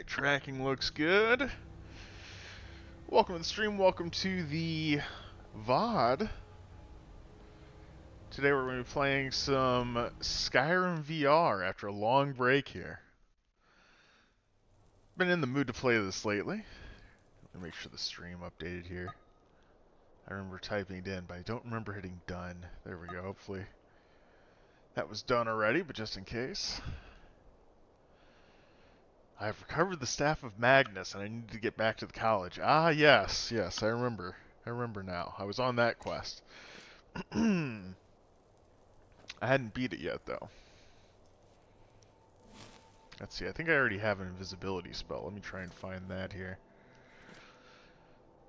Alright, tracking looks good. Welcome to the stream, welcome to the VOD. Today we're going to be playing some SkyrimVR after a long break here. Been in the mood to play this lately. Let me make sure the stream updated here. I remember typing it in, but I don't remember hitting done. There we go, hopefully that was done already, but just in case. I have recovered the staff of Magnus, and I need to get back to the college. Ah, yes, I remember. I remember now. I was on that quest. I hadn't beat it yet, though. Let's see, I think I already have an invisibility spell. Let me try and find that here.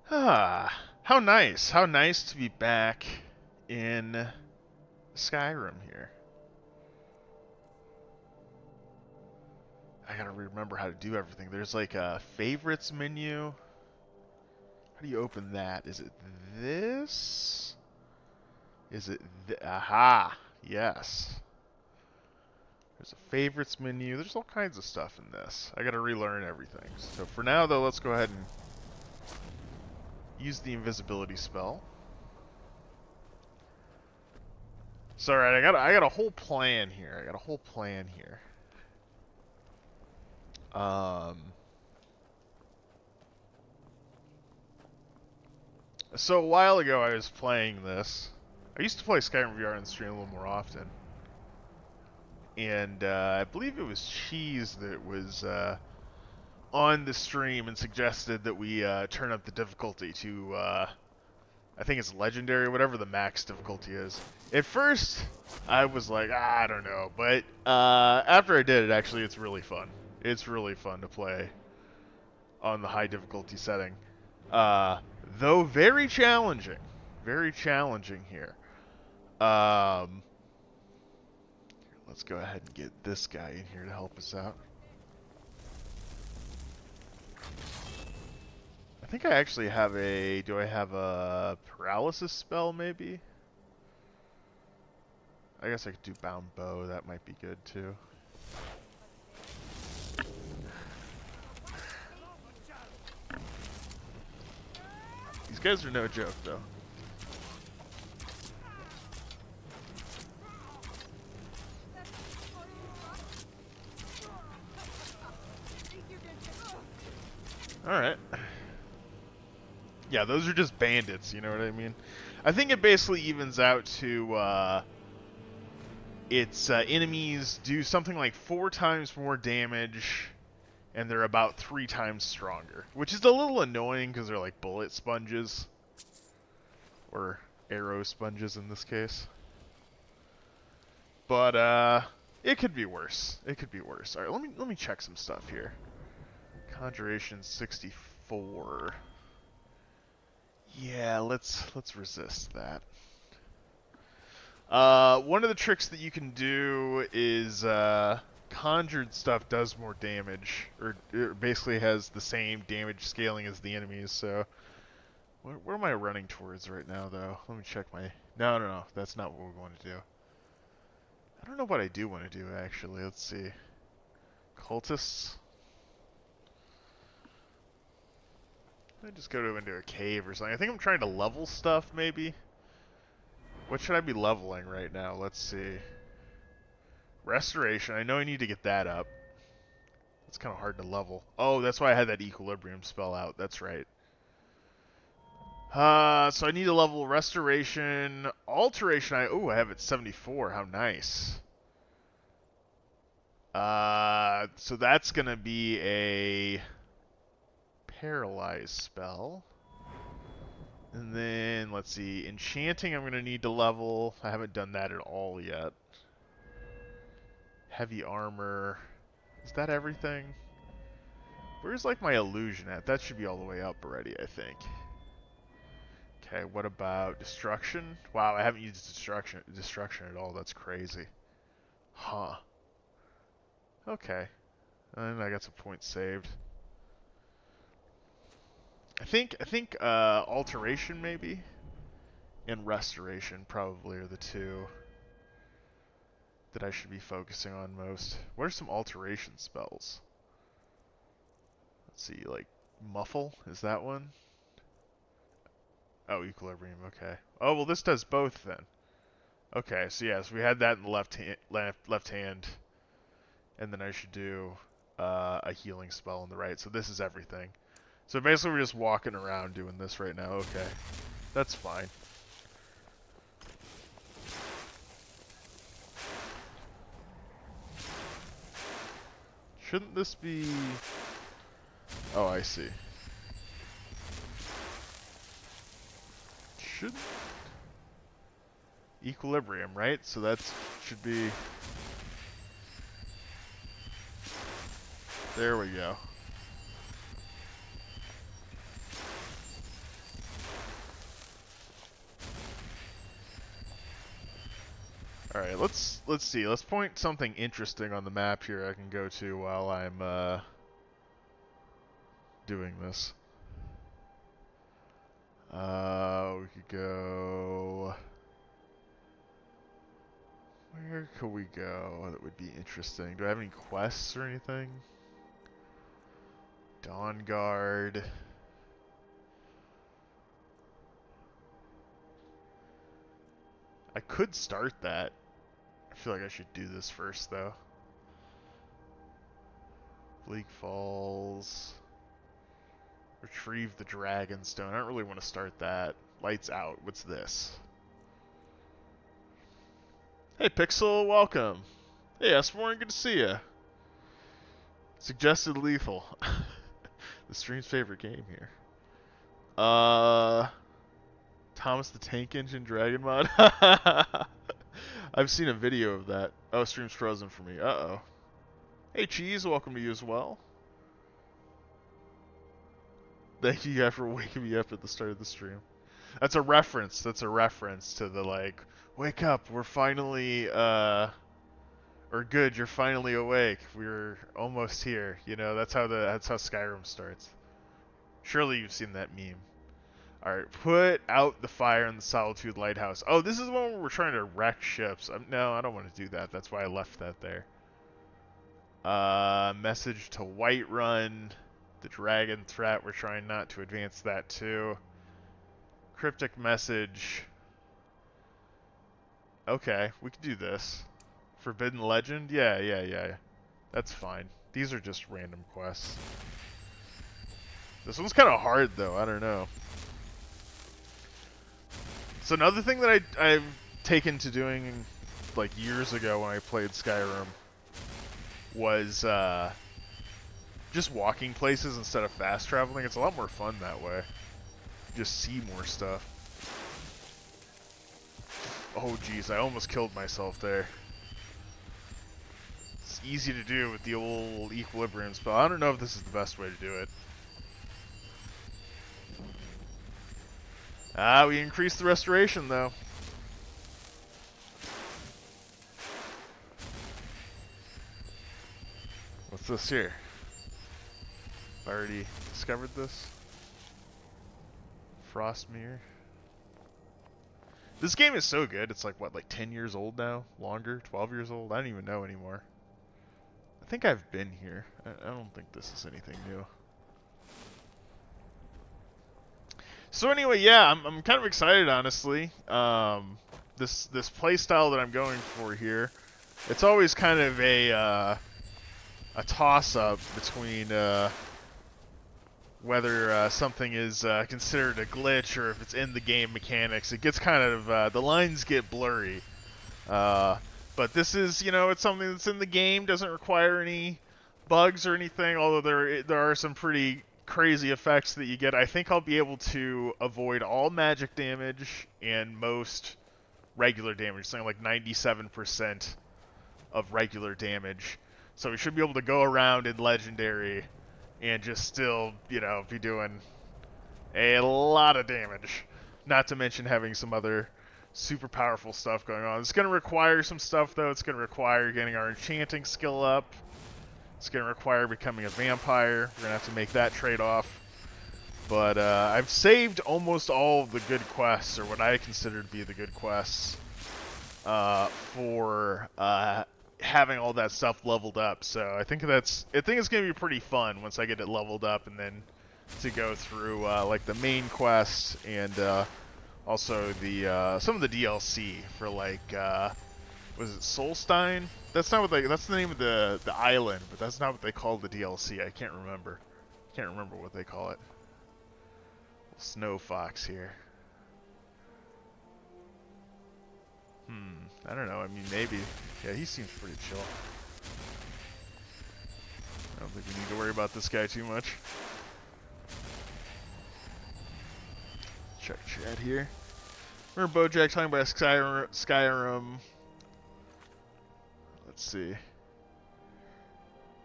Ah, how nice. How nice to be back in Skyrim here. I gotta remember how to do everything. There's like a favorites menu. How do you open that? Is it this? Is it aha, yes. There's a favorites menu. There's all kinds of stuff in this. I gotta relearn everything. So for now though, let's go ahead and use the invisibility spell. So alright, I got a whole plan here. So a while ago I was playing this. I used to play SkyrimVR on the stream a little more often. And I believe it was Cheese that was on the stream and suggested that we turn up the difficulty to, I think it's legendary, whatever the max difficulty is. At first, I was like, I don't know, but after I did it, actually, it's really fun. It's really fun to play on the high difficulty setting. Though very challenging here. Let's go ahead and get this guy in here to help us out. I think I actually have a... Do I have a paralysis spell, maybe? I guess I could do bound bow. That might be good, too. These guys are no joke, though. Alright. Yeah, those are just bandits, you know what I mean? I think it basically evens out to, its enemies do something like 4 times more damage, and they're about 3 times stronger. Which is a little annoying, because they're like bullet sponges. Or arrow sponges in this case. But, it could be worse. Alright, let me check some stuff here. Conjuration 64. Yeah, let's resist that. One of the tricks that you can do is conjured stuff does more damage, or it basically has the same damage scaling as the enemies. So, where am I running towards right now, though? Let me check my. No, that's not what we're going to do. I don't know what I do want to do actually. Let's see. Cultists. I just go into a cave or something. I think I'm trying to level stuff, maybe. What should I be leveling right now? Let's see. Restoration. I know I need to get that up. It's kind of hard to level. Oh, that's why I had that equilibrium spell out. That's right. So I need to level Restoration. Alteration. I have it 74. How nice. So that's going to be a Paralyze spell. And then, let's see, Enchanting I'm going to need to level. I haven't done that at all yet. Heavy Armor. Is that everything? Where's, like, my Illusion at? That should be all the way up already, I think. Okay, what about Destruction? Wow, I haven't used Destruction at all. That's crazy. Huh. Okay. And I got some points saved. I think Alteration maybe, and Restoration probably are the two that I should be focusing on most. What are some Alteration spells? Let's see, like, muffle? Is that one? Oh, equilibrium, okay. Oh, well, this does both then. Okay, so yes, we had that in the left hand, and then I should do a healing spell on the right. So this is everything. So basically we're just walking around doing this right now. Okay, that's fine. Shouldn't this be... Oh, I see. Should... Equilibrium, right? So that should be... There we go. All right, let's see. Let's point something interesting on the map here I can go to while I'm doing this. We could go... Where could we go that would be interesting? Do I have any quests or anything? Dawn Guard. I could start that. I feel like I should do this first, though. Bleak Falls. Retrieve the Dragonstone. I don't really want to start that. Lights out. What's this? Hey, Pixel, welcome. Hey, Esmore, good to see ya. Suggested Lethal. The stream's favorite game here. Thomas the Tank Engine Dragon mod. I've seen a video of that. Oh, stream's frozen for me. Uh-oh. Hey, Cheese, welcome to you as well. Thank you guys for waking me up at the start of the stream. That's a reference. That's a reference to the, like, wake up, we're finally, or good, you're finally awake. We're almost here. You know, that's how Skyrim starts. Surely you've seen that meme. Alright, put out the fire in the Solitude Lighthouse. Oh, this is the one where we're trying to wreck ships. No, I don't want to do that. That's why I left that there. Message to Whiterun. The dragon threat, we're trying not to advance that too. Cryptic message. Okay, we can do this. Forbidden Legend? Yeah. That's fine. These are just random quests. This one's kind of hard though, I don't know. So another thing that I've taken to doing like years ago when I played Skyrim was just walking places instead of fast traveling. It's a lot more fun that way. Just see more stuff. Oh geez, I almost killed myself there. It's easy to do with the old equilibrium spell. I don't know if this is the best way to do it. We increased the restoration though. What's this here? I already discovered this. Frostmere. This game is so good. It's like, what, like 10 years old now? Longer? 12 years old? I don't even know anymore. I think I've been here. I don't think this is anything new. So anyway, yeah, I'm kind of excited, honestly. This play style that I'm going for here, it's always kind of a toss-up between whether something is considered a glitch or if it's in the game mechanics. It gets kind of, the lines get blurry. But this is, you know, it's something that's in the game, doesn't require any bugs or anything, although there are some pretty crazy effects that you get. I think I'll be able to avoid all magic damage and most regular damage, something like 97% of regular damage. So we should be able to go around in Legendary and just still, you know, be doing a lot of damage. Not to mention having some other super powerful stuff going on. It's going to require some stuff, though. It's going to require getting our enchanting skill up. It's going to require becoming a vampire. We're going to have to make that trade-off. But I've saved almost all of the good quests, or what I consider to be the good quests, for having all that stuff leveled up. So I think it's gonna be pretty fun once I get it leveled up, and then to go through like the main quest and also the some of the DLC for like was it Solstein? That's not what that's the name of the island, but that's not what they call the DLC. I can't remember. Can't remember what they call it. Snow Fox here. I don't know. I mean, maybe. Yeah, he seems pretty chill. I don't think we need to worry about this guy too much. Check chat here. Remember Bojack talking about Skyrim. Let's see.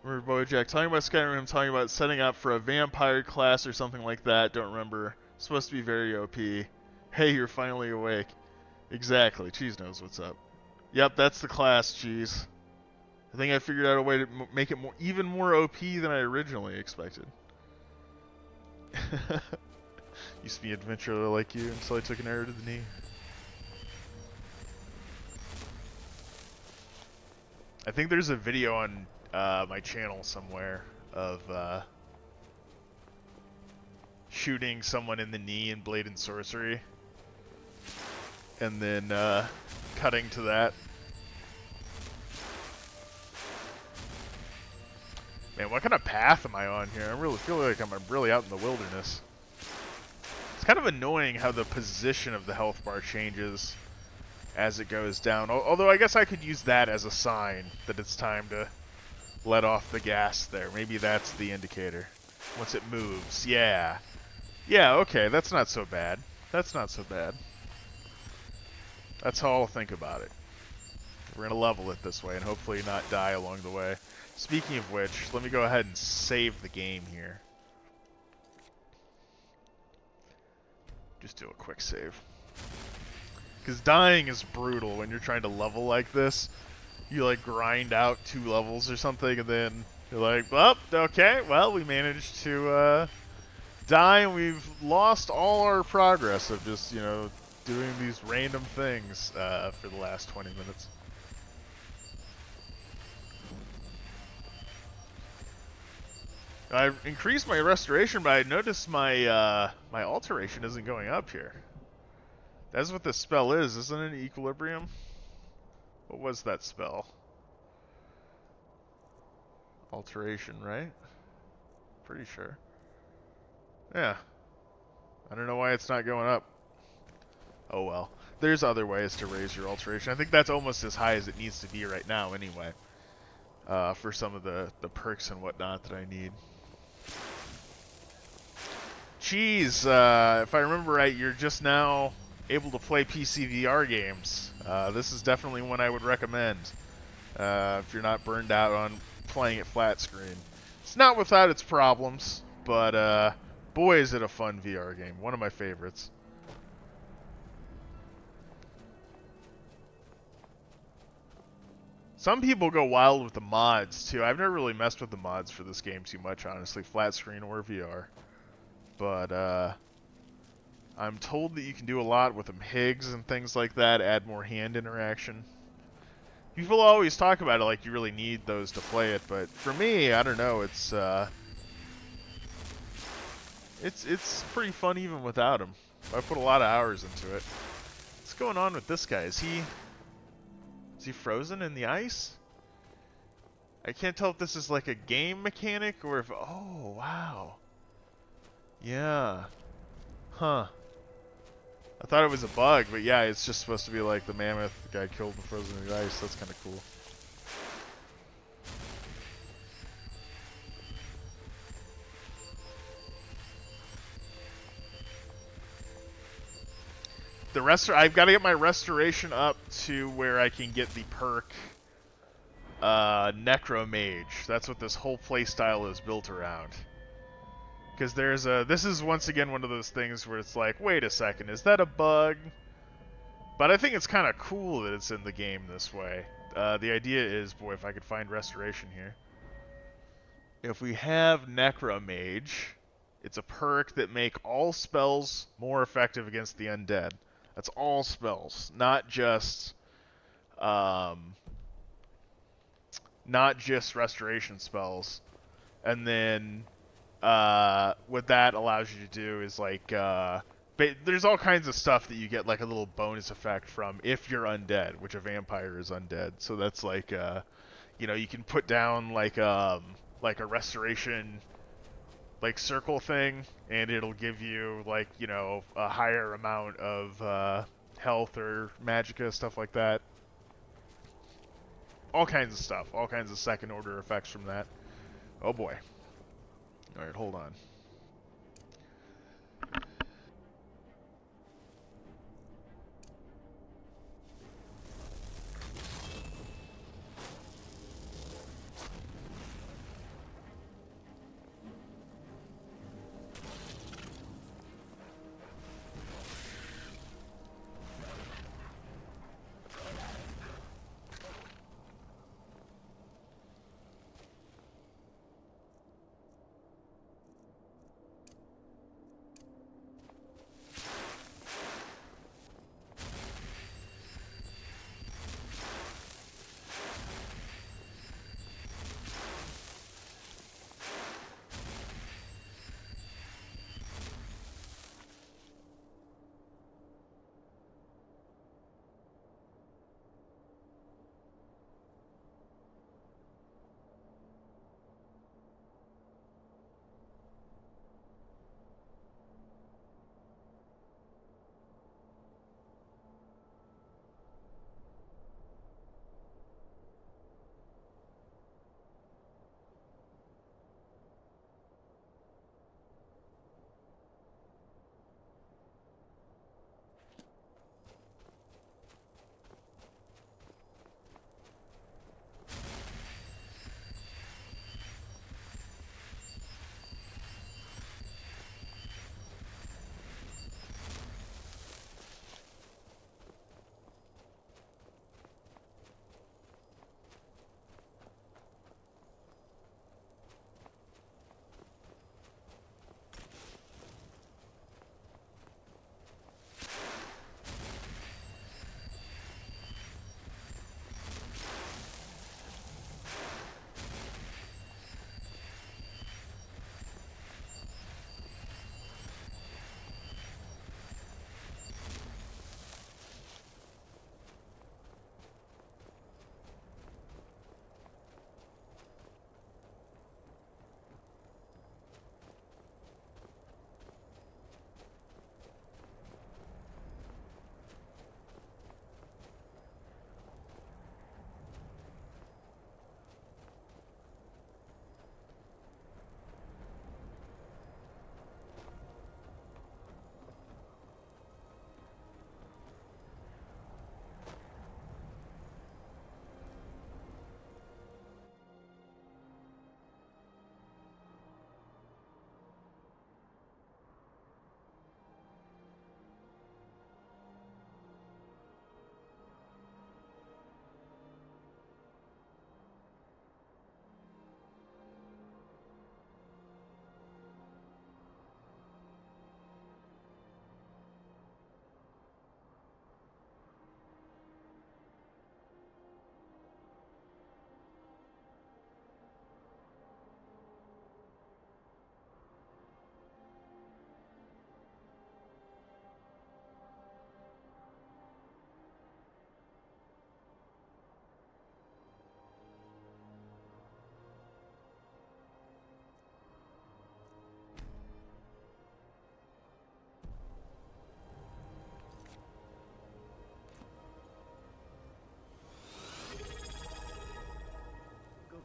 Remember Bojack talking about Skyrim, talking about setting up for a vampire class or something like that. Don't remember. It's supposed to be very OP. Hey, you're finally awake. Exactly. Cheese knows what's up. Yep, that's the class, Cheese. I think I figured out a way to make it even more OP than I originally expected. Used to be an adventurer like you until I took an arrow to the knee. I think there's a video on my channel somewhere of shooting someone in the knee in Blade and Sorcery, and then cutting to that. Man, what kind of path am I on here? I really feel like I'm really out in the wilderness. It's kind of annoying how the position of the health bar changes as it goes down. Although I guess I could use that as a sign that it's time to let off the gas there. Maybe that's the indicator. Once it moves. Yeah. Yeah, okay. That's not so bad. That's not so bad. That's how I'll think about it. We're going to level it this way and hopefully not die along the way. Speaking of which, let me go ahead and save the game here. Just do a quick save. Because dying is brutal when you're trying to level like this. You like grind out 2 levels or something and then you're like, well, okay, well, we managed to die and we've lost all our progress of just, you know, doing these random things for the last 20 minutes. I increased my restoration, but I noticed my my alteration isn't going up here. That's what this spell is, isn't it? Equilibrium? What was that spell? Alteration, right? Pretty sure. Yeah. I don't know why it's not going up. Oh well. There's other ways to raise your alteration. I think that's almost as high as it needs to be right now anyway. For some of the perks and whatnot that I need. Cheese, if I remember right, you're just now able to play PC VR games. This is definitely one I would recommend if you're not burned out on playing it flat screen. It's not without its problems, but boy is it a fun VR game. One of my favorites. Some people go wild with the mods too. I've never really messed with the mods for this game too much, honestly, flat screen or VR. But I'm told that you can do a lot with them HIGs and things like that, add more hand interaction. People always talk about it like you really need those to play it, but for me, I don't know, it's pretty fun even without them. I put a lot of hours into it. What's going on with this guy? Is he frozen in the ice? I can't tell if this is like a game mechanic or if... Oh, wow. Yeah. Huh. I thought it was a bug, but yeah, it's just supposed to be like the mammoth guy killed and frozen in the ice. That's kind of cool. I've got to get my restoration up to where I can get the perk Necromage. That's what this whole playstyle is built around. Because this is once again one of those things where it's like, wait a second, is that a bug? But I think it's kind of cool that it's in the game this way. The idea is, boy, if I could find restoration here. If we have Necromage, it's a perk that make all spells more effective against the undead. That's all spells, not just not just restoration spells. And then what that allows you to do is like there's all kinds of stuff that you get like a little bonus effect from if you're undead, which a vampire is undead. So that's like you can put down like a restoration like circle thing, and it'll give you like a higher amount of health or magicka, stuff like that. All kinds of stuff, all kinds of second order effects from that. Oh boy. All right, hold on.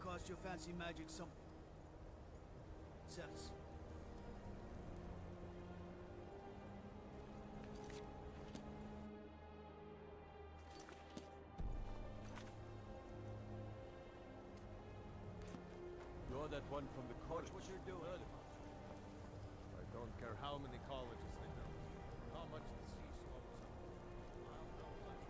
Cost your fancy magic some cents. You're that one from the college. What you're doing? I don't care how many colleges they build, how much the sea swallows up. I'll know much.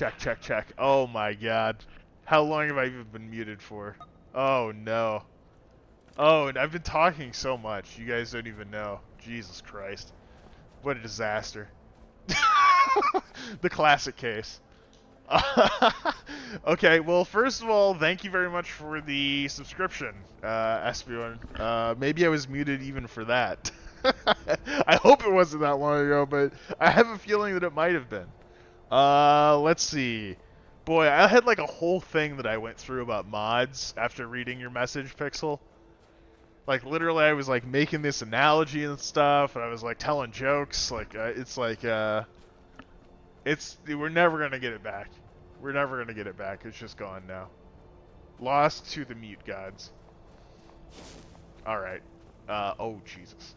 Check, check, check. Oh my god. How long have I even been muted for? Oh no. Oh, and I've been talking so much. You guys don't even know. Jesus Christ. What a disaster. The classic case. Okay, well, first of all, thank you very much for the subscription, SB1. Maybe I was muted even for that. I hope it wasn't that long ago, but I have a feeling that it might have been. Let's see. Boy, I had like a whole thing that I went through about mods after reading your message, Pixel. Like, literally, I was like making this analogy and stuff, and I was like telling jokes. Like, we're never gonna get it back. We're never gonna get it back. It's just gone now. Lost to the mute gods. Alright. Oh, Jesus.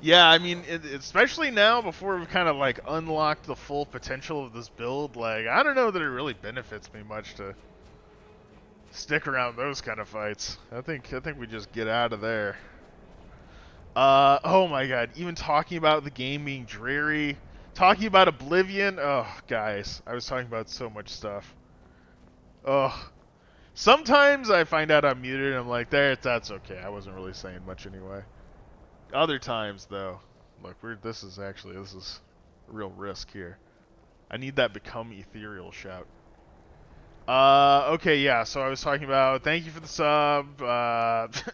Yeah, I mean, especially now before we've kind of like unlocked the full potential of this build, like, I don't know that it really benefits me much to stick around those kind of fights. I think we just get out of there. Oh my god, even talking about the game being dreary, talking about Oblivion, oh, guys, I was talking about so much stuff. Oh, sometimes I find out I'm muted and I'm like, that's okay, I wasn't really saying much anyway. Other times, though, look, this is a real risk here. I need that become ethereal shout. Okay, yeah, so I was talking about, thank you for the sub,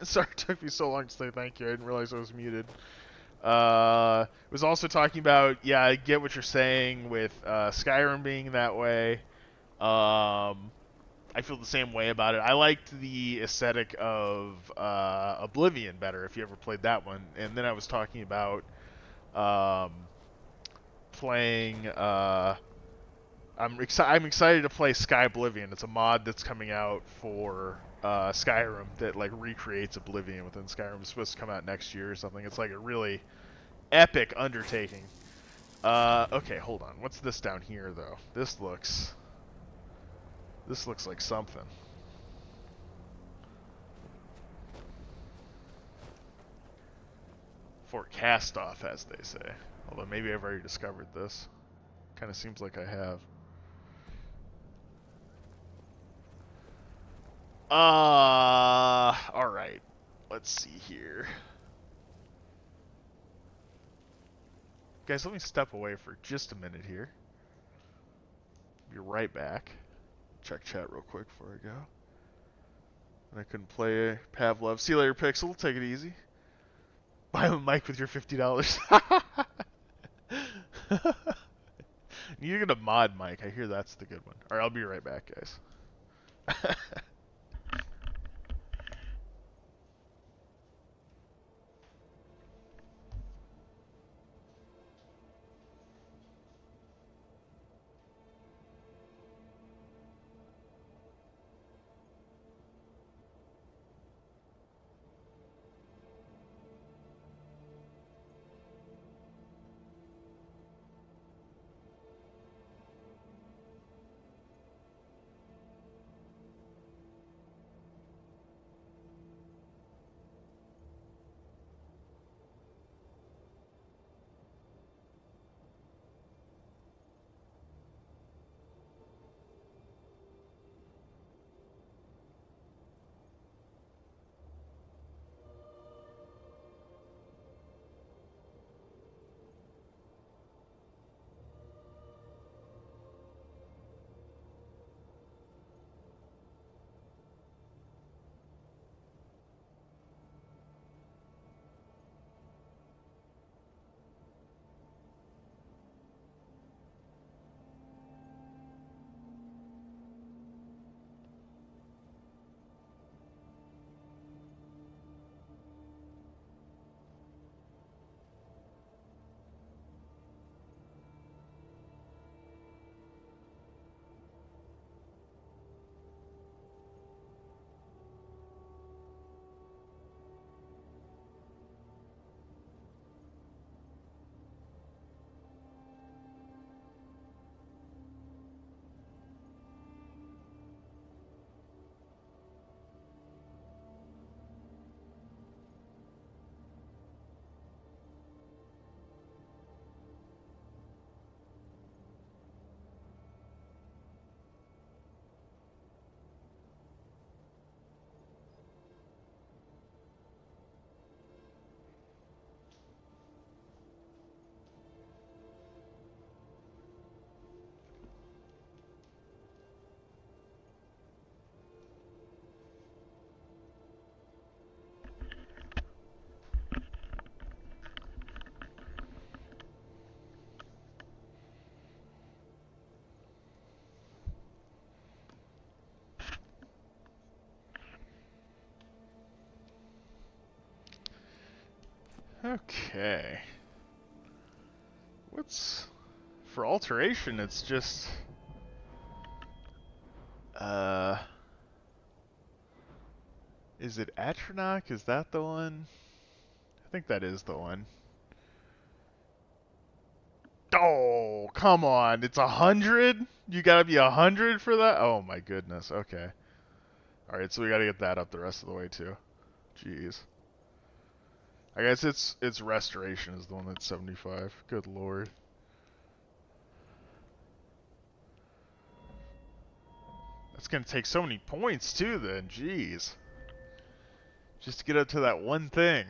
sorry it took me so long to say thank you, I didn't realize I was muted. Was also talking about, yeah, I get what you're saying with, Skyrim being that way. I feel the same way about it. I liked the aesthetic of, Oblivion better, if you ever played that one. And then I was talking about, playing, I'm excited to play Sky Oblivion. It's a mod that's coming out for Skyrim that like recreates Oblivion within Skyrim. It's supposed to come out next year or something. It's like a really epic undertaking. Okay, hold on. What's this down here though? This looks like something. For cast off, as they say. Although maybe I've already discovered this. Kind of seems like I have. Alright. Let's see here. Guys, let me step away for just a minute here. Be right back. Check chat real quick before I go. And I couldn't play Pavlov. See you later, Pixel. Take it easy. Buy a mic with your $50. You get a mod mic. I hear that's the good one. Alright, I'll be right back, guys. Okay. What's... For alteration, it's just... Is it Atronach? Is that the one? I think that is the one. Oh, come on. It's 100? You gotta be 100 for that? Oh my goodness. Okay. Alright, so we gotta get that up the rest of the way too. Jeez. I guess it's restoration is the one that's 75. Good lord. That's gonna take so many points too then. Jeez. Just to get up to that one thing.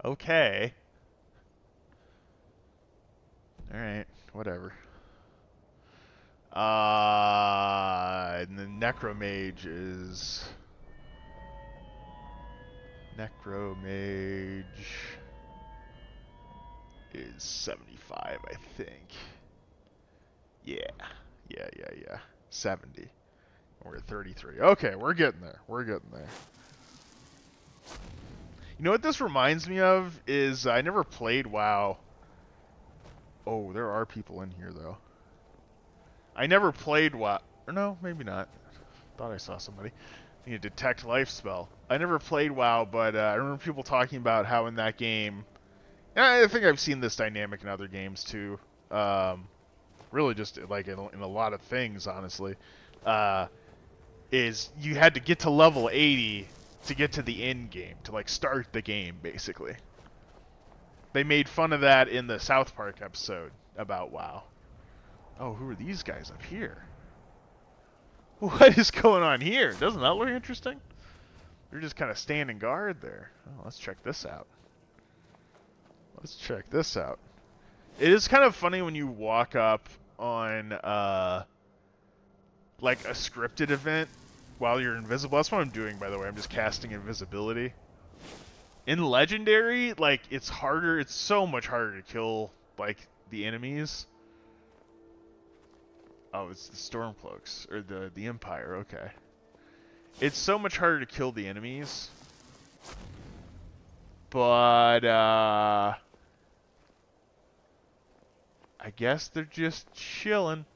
Okay. Alright, whatever. And the Necromage is... Necromage is 75, I think. Yeah. Yeah. 70. We're at 33. Okay, we're getting there. We're getting there. You know what this reminds me of is I never played WoW. Oh, there are people in here though. I never played WoW. Or no, maybe not. Thought I saw somebody. I need a detect life spell. I never played WoW, but I remember people talking about how in that game. And I think I've seen this dynamic in other games too. Really, just like in a lot of things, honestly. Is you had to get to level 80 to get to the end game, to like start the game, basically. They made fun of that in the South Park episode about WoW. Oh, who are these guys up here? What is going on here? Doesn't that look interesting? They're just kind of standing guard there. Oh, let's check this out. Let's check this out. It is kind of funny when you walk up on like a scripted event while you're invisible. That's what I'm doing, by the way. I'm just casting invisibility. In Legendary, like, it's harder. It's so much harder to kill, like, the enemies. Oh, it's the Stormcloaks, or the Empire, okay. It's so much harder to kill the enemies. But, I guess they're just chilling.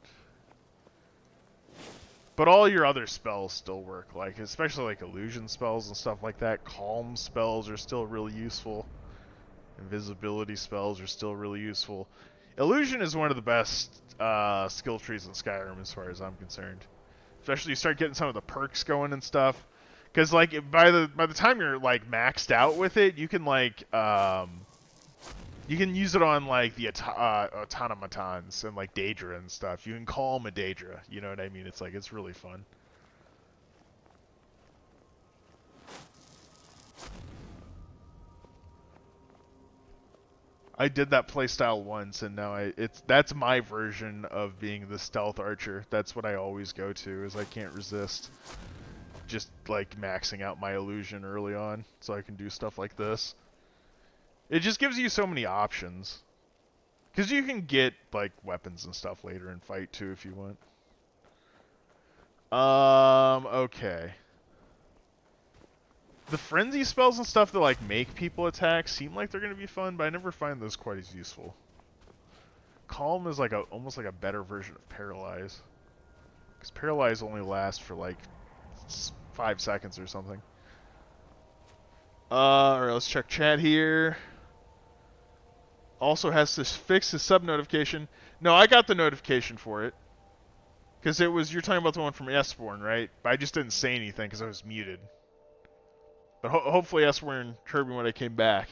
But all your other spells still work, like, especially, like, illusion spells and stuff like that. Calm spells are still really useful. Invisibility spells are still really useful. Illusion is one of the best skill trees in Skyrim as far as I'm concerned. Especially you start getting some of the perks going and stuff. Because like by the time you're like maxed out with it, you can like you can use it on like the automatons and like Daedra and stuff. You can call them a Daedra. You know what I mean? It's like it's really fun. I did that playstyle once, and now that's my version of being the stealth archer. That's what I always go to, is I can't resist just like maxing out my illusion early on, so I can do stuff like this. It just gives you so many options, because you can get like weapons and stuff later in fight too if you want. Okay. The frenzy spells and stuff that like make people attack seem like they're gonna be fun, but I never find those quite as useful. Calm is like almost like a better version of Paralyze, because Paralyze only lasts for like 5 seconds or something. Alright, let's check chat here. Also has to fix his sub notification. No, I got the notification for it, because it was, you're talking about the one from Esborn, right? But I just didn't say anything because I was muted. But hopefully Esborn heard me when I came back.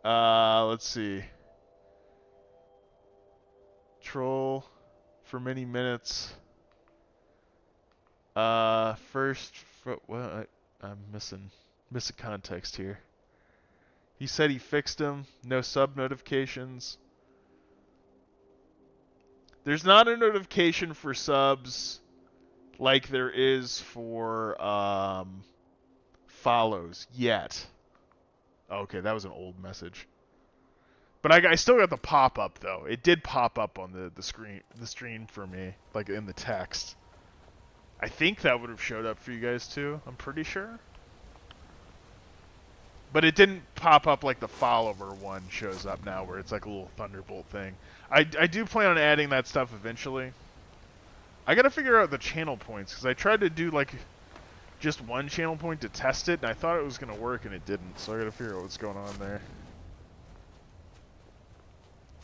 Let's see. Troll for many minutes. First, what? I'm missing context here. He said he fixed them. No sub notifications. There's not a notification for subs like there is for follows yet. Okay, that was an old message. But I still got the pop-up though. It did pop up on the screen for me, like in the text. I think that would have showed up for you guys too. I'm pretty sure. But it didn't pop up like the follower one shows up now, where it's like a little thunderbolt thing. I do plan on adding that stuff eventually. I gotta figure out the channel points, because I tried to do like just one channel point to test it, and I thought it was gonna work, and it didn't. So I gotta figure out what's going on there.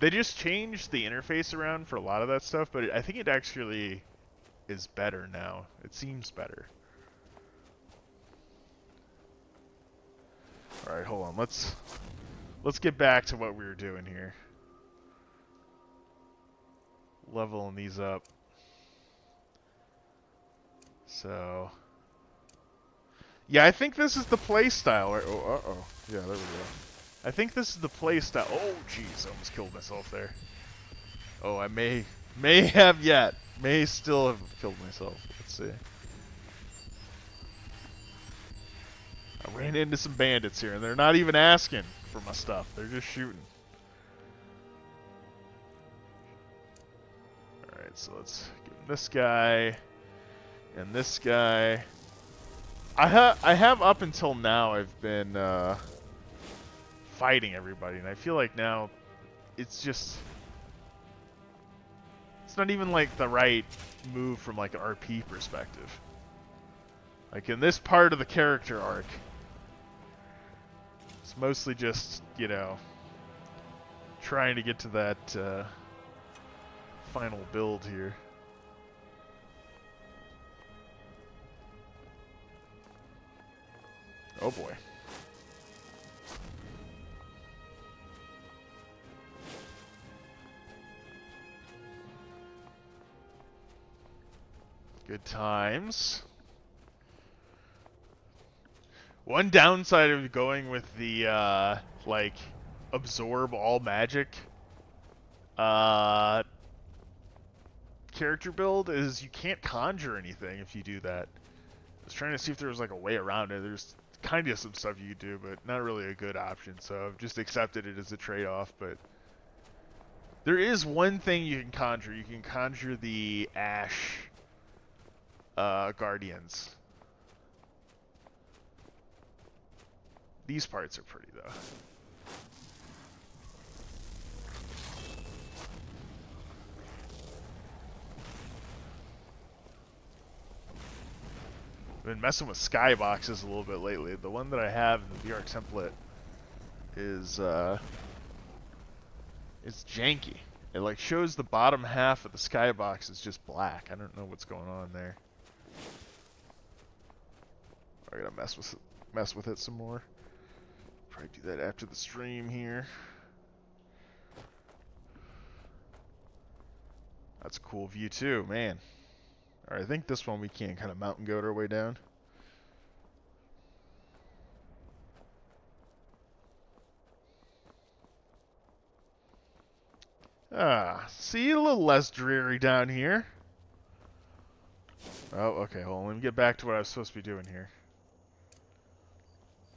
They just changed the interface around for a lot of that stuff, but I think it actually is better now. It seems better. All right, hold on. Let's get back to what we were doing here. Leveling these up. So, yeah, I think this is the play style. Right? Oh, uh-oh. Yeah, there we go. I think this is the play style. Oh, jeez, I almost killed myself there. Oh, I may have yet. May still have killed myself. Let's see. I ran into some bandits here, and they're not even asking for my stuff. They're just shooting. Alright, so let's give him this guy, and this guy. I have up until now, I've been fighting everybody, and I feel like now it's just... It's not even like the right move from like an RP perspective. Like in this part of the character arc, it's mostly just, you know, trying to get to that final build here. Oh boy. Good times. One downside of going with the, like, absorb all magic, character build is you can't conjure anything if you do that. I was trying to see if there was, like, a way around it. There's kind of some stuff you could do, but not really a good option, so I've just accepted it as a trade-off, but... There is one thing you can conjure. You can conjure the Ash, Guardians. These parts are pretty, though. I've been messing with skyboxes a little bit lately. The one that I have in the VR template is, it's janky. It, like, shows the bottom half of the skybox is just black. I don't know what's going on there. I gotta mess with it some more. Probably do that after the stream here. That's a cool view too, man. Alright, I think this one we can kind of mountain goat our way down. Ah, see, a little less dreary down here. Oh, okay, hold on. Let me get back to what I was supposed to be doing here.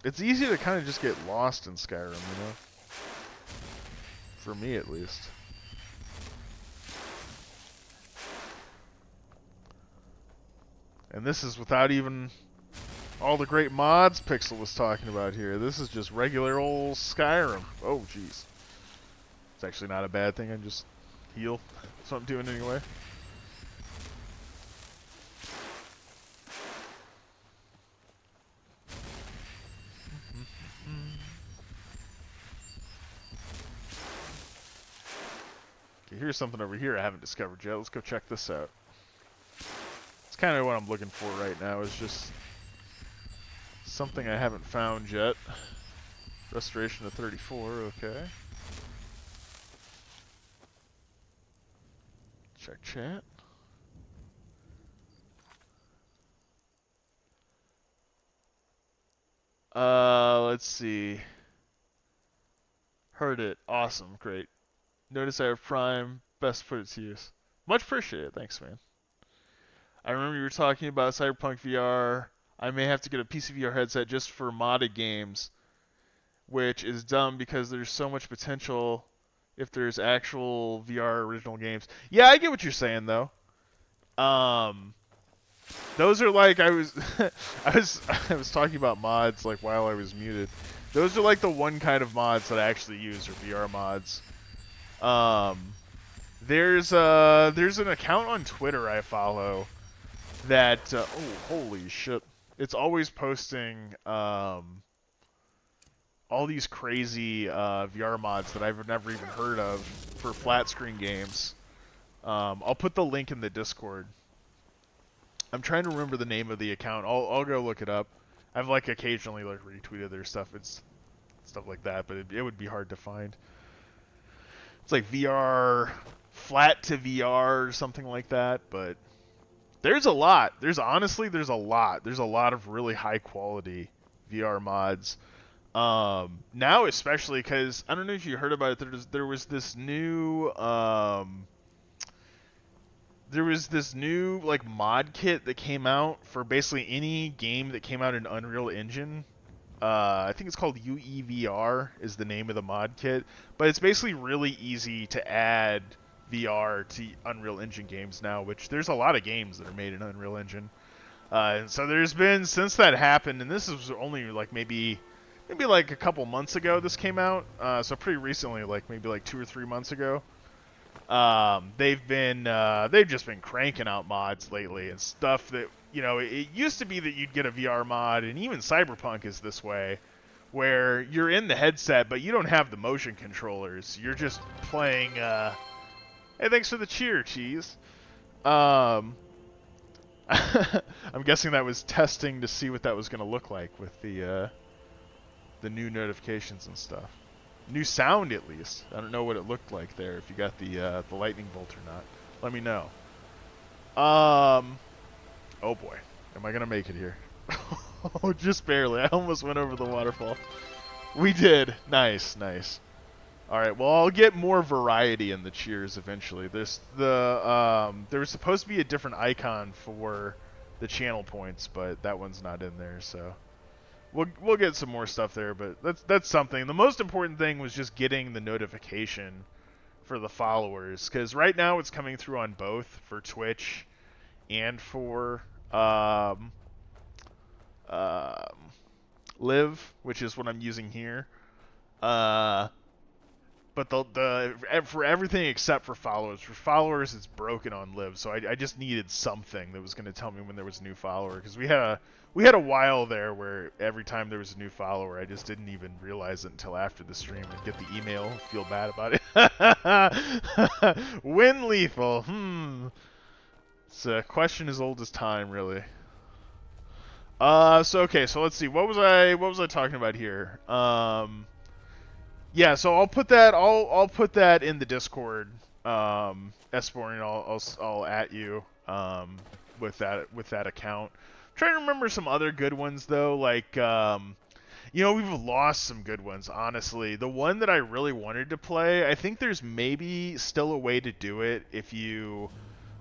It's easy to kind of just get lost in Skyrim, you know? For me, at least. And this is without even all the great mods Pixel was talking about here. This is just regular old Skyrim. Oh, jeez. It's actually not a bad thing. I just heal. That's what I'm doing anyway. Okay, here's something over here I haven't discovered yet. Let's go check this out. It's kind of what I'm looking for right now, is just something I haven't found yet. Restoration to 34, okay. Check chat. Let's see. Heard it. Awesome. Great. Notice I have Prime. Best put it to use. Much appreciated. Thanks, man. I remember you were talking about Cyberpunk VR. I may have to get a PC VR headset just for modded games, which is dumb because there's so much potential if there's actual VR original games. Yeah, I get what you're saying, though. Those are like I was I was talking about mods like while I was muted. Those are like the one kind of mods that I actually use, or VR mods. Um, there's an account on Twitter I follow that oh, holy shit, it's always posting all these crazy VR mods that I've never even heard of for flat screen games. I'll put the link in the Discord. I'm trying to remember the name of the account. I'll go look it up. I've like occasionally like retweeted their stuff. It's stuff like that, but it would be hard to find. It's like VR flat to VR or something like that, but there's a lot. There's a lot. There's a lot of really high quality VR mods. Now especially because I don't know if you heard about it. There was this new like mod kit that came out for basically any game that came out in Unreal Engine. I think it's called UEVR is the name of the mod kit, but it's basically really easy to add VR to Unreal Engine games now, which there's a lot of games that are made in Unreal Engine. And so there's been, since that happened, and this was only like maybe like a couple months ago this came out, so pretty recently, like maybe like 2 or 3 months ago. They've just been cranking out mods lately and stuff that, you know, it used to be that you'd get a VR mod, and even Cyberpunk is this way, where you're in the headset, but you don't have the motion controllers. You're just playing, hey, thanks for the cheer, Cheese. I'm guessing that was testing to see what that was going to look like with the new notifications and stuff. New sound, at least. I don't know what it looked like there, if you got the lightning bolt or not. Let me know. Oh boy. Am I going to make it here? Oh, just barely. I almost went over the waterfall. We did. Nice, nice. Alright, well, I'll get more variety in the cheers eventually. There was supposed to be a different icon for the channel points, but that one's not in there, so... We'll get some more stuff there, but that's something. The most important thing was just getting the notification for the followers, because right now it's coming through on both, for Twitch and for Live, which is what I'm using here. But for everything except for followers, it's broken on Live. So I just needed something that was going to tell me when there was a new follower, because we had a while there where every time there was a new follower, I just didn't even realize it until after the stream and get the email, feel bad about it. Win lethal. It's a question as old as time, really. So let's see. What was I talking about here? Yeah, so I'll put that in the Discord. Esporn, I'll at you with that account. I'm trying to remember some other good ones though, like we've lost some good ones, honestly. The one that I really wanted to play, I think there's maybe still a way to do it if you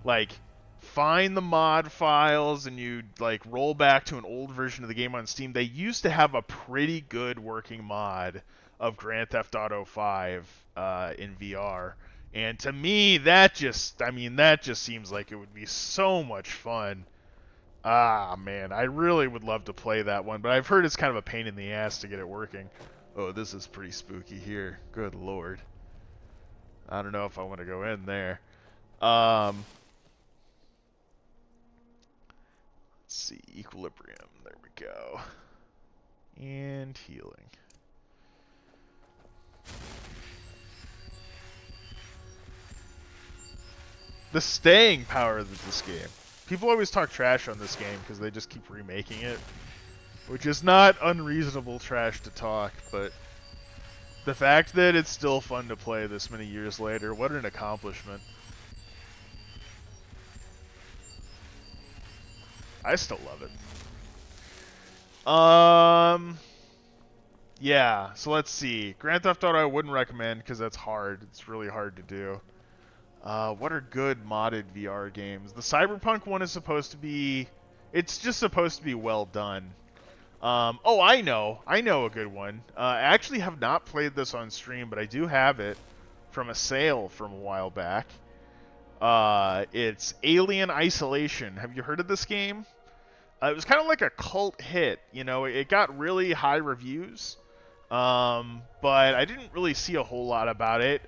like find the mod files and you like roll back to an old version of the game on Steam. They used to have a pretty good working mod of Grand Theft Auto 5 in VR. And to me, that just seems like it would be so much fun. Ah, man, I really would love to play that one, but I've heard it's kind of a pain in the ass to get it working. Oh, this is pretty spooky here. Good lord. I don't know if I want to go in there. Let's see, equilibrium. There we go. And healing. The staying power of this game. People always talk trash on this game because they just keep remaking it, which is not unreasonable trash to talk, but the fact that it's still fun to play this many years later, what an accomplishment. I still love it. Yeah, so let's see. Grand Theft Auto I wouldn't recommend because that's hard. It's really hard to do. What are good modded VR games? The Cyberpunk one is supposed to be... It's just supposed to be well done. Oh, I know a good one. I actually have not played this on stream, but I do have it from a sale from a while back. It's Alien Isolation. Have you heard of this game? It was kind of like a cult hit. You know, it got really high reviews. But I didn't really see a whole lot about it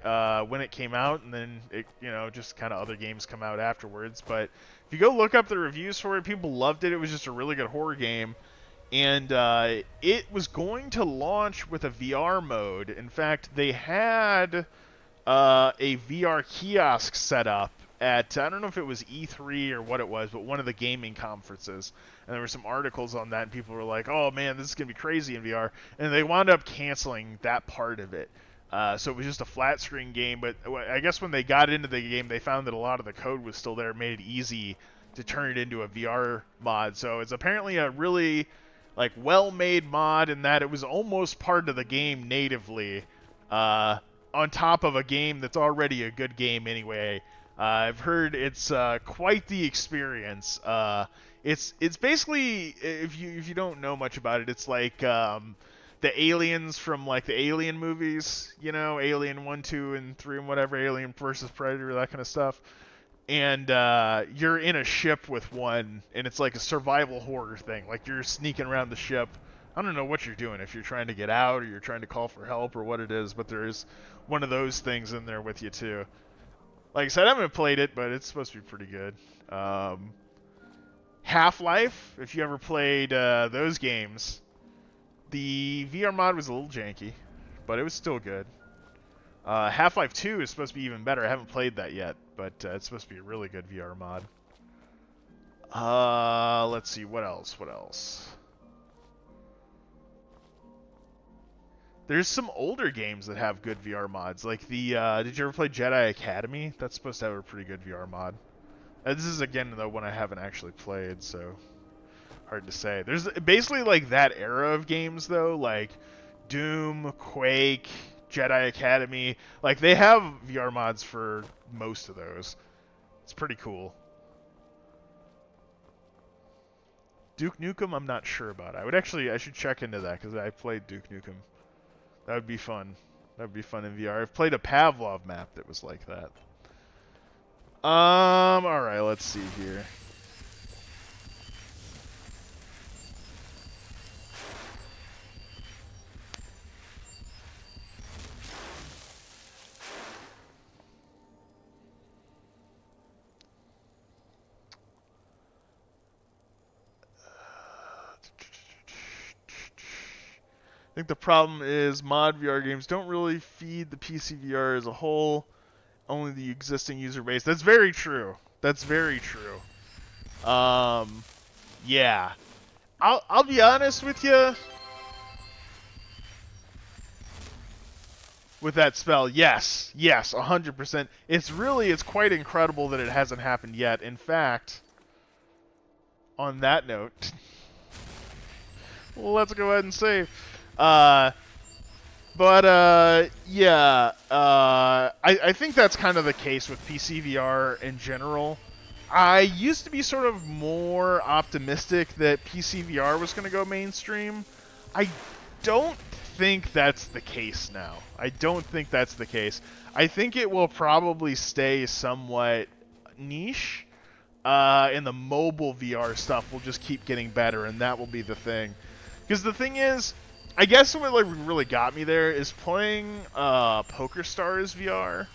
when it came out, and then it, just kind of other games come out afterwards. But if you go look up the reviews for it, people loved it. It was just a really good horror game, and it was going to launch with a VR mode. In fact, they had a VR kiosk set up at, I don't know if it was E3 or what it was, but one of the gaming conferences. And there were some articles on that, and people were like, oh man, this is going to be crazy in VR. And they wound up canceling that part of it. So it was just a flat screen game, but I guess when they got into the game, they found that a lot of the code was still there, made it easy to turn it into a VR mod. So it's apparently a really well-made mod in that it was almost part of the game natively. On top of a game that's already a good game anyway. I've heard it's quite the experience. It's basically, if you don't know much about it, it's like the aliens from like the Alien movies, Alien 1, 2, and 3 and whatever, Alien versus Predator, that kind of stuff. And you're in a ship with one, and it's like a survival horror thing. Like you're sneaking around the ship. I don't know what you're doing, if you're trying to get out or you're trying to call for help or what it is, but there is one of those things in there with you too. Like I said, I haven't played it, but it's supposed to be pretty good. Half-Life, if you ever played those games, the VR mod was a little janky, but it was still good. Half-Life 2 is supposed to be even better. I haven't played that yet, but it's supposed to be a really good VR mod. Let's see, what else? There's some older games that have good VR mods, like the, did you ever play Jedi Academy? That's supposed to have a pretty good VR mod. This is, again, though, one I haven't actually played, so hard to say. There's basically, like, that era of games, though, like Doom, Quake, Jedi Academy. Like, they have VR mods for most of those. It's pretty cool. Duke Nukem, I'm not sure about. I should check into that, because I played Duke Nukem. That would be fun. That would be fun in VR. I've played a Pavlov map that was like that. Alright, let's see here. I think the problem is mod VR games don't really feed the PC VR as a whole, only the existing user base. That's very true. That's very true. Yeah. I'll be honest with you. With that spell, yes, 100%. It's quite incredible that it hasn't happened yet. In fact, on that note, let's go ahead and save. Yeah, I think that's kind of the case with PC VR in general. I used to be sort of more optimistic that PC VR was going to go mainstream. I don't think that's the case now. I don't think that's the case. I think it will probably stay somewhat niche, and the mobile VR stuff will just keep getting better, and that will be the thing. Because the thing is, I guess what really got me there is playing Poker Stars VR.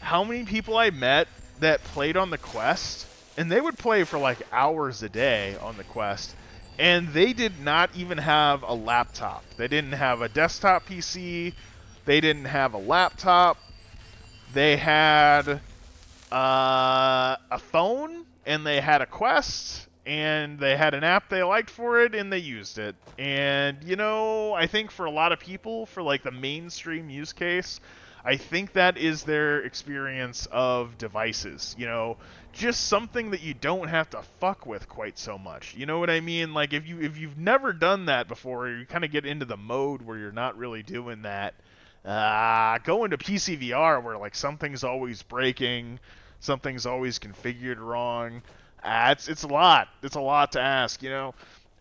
How many people I met that played on the Quest, and they would play for like hours a day on the Quest, and they did not even have a laptop. They didn't have a desktop PC. They didn't have a laptop. They had a phone, and they had a Quest, and they had an app they liked for it, and they used it. And, I think for a lot of people, for like the mainstream use case, I think that is their experience of devices. Just something that you don't have to fuck with quite so much. You know what I mean? Like, if you've never done that before, you kind of get into the mode where you're not really doing that. Go into PC VR where, like, something's always breaking, something's always configured wrong. It's a lot. It's a lot to ask,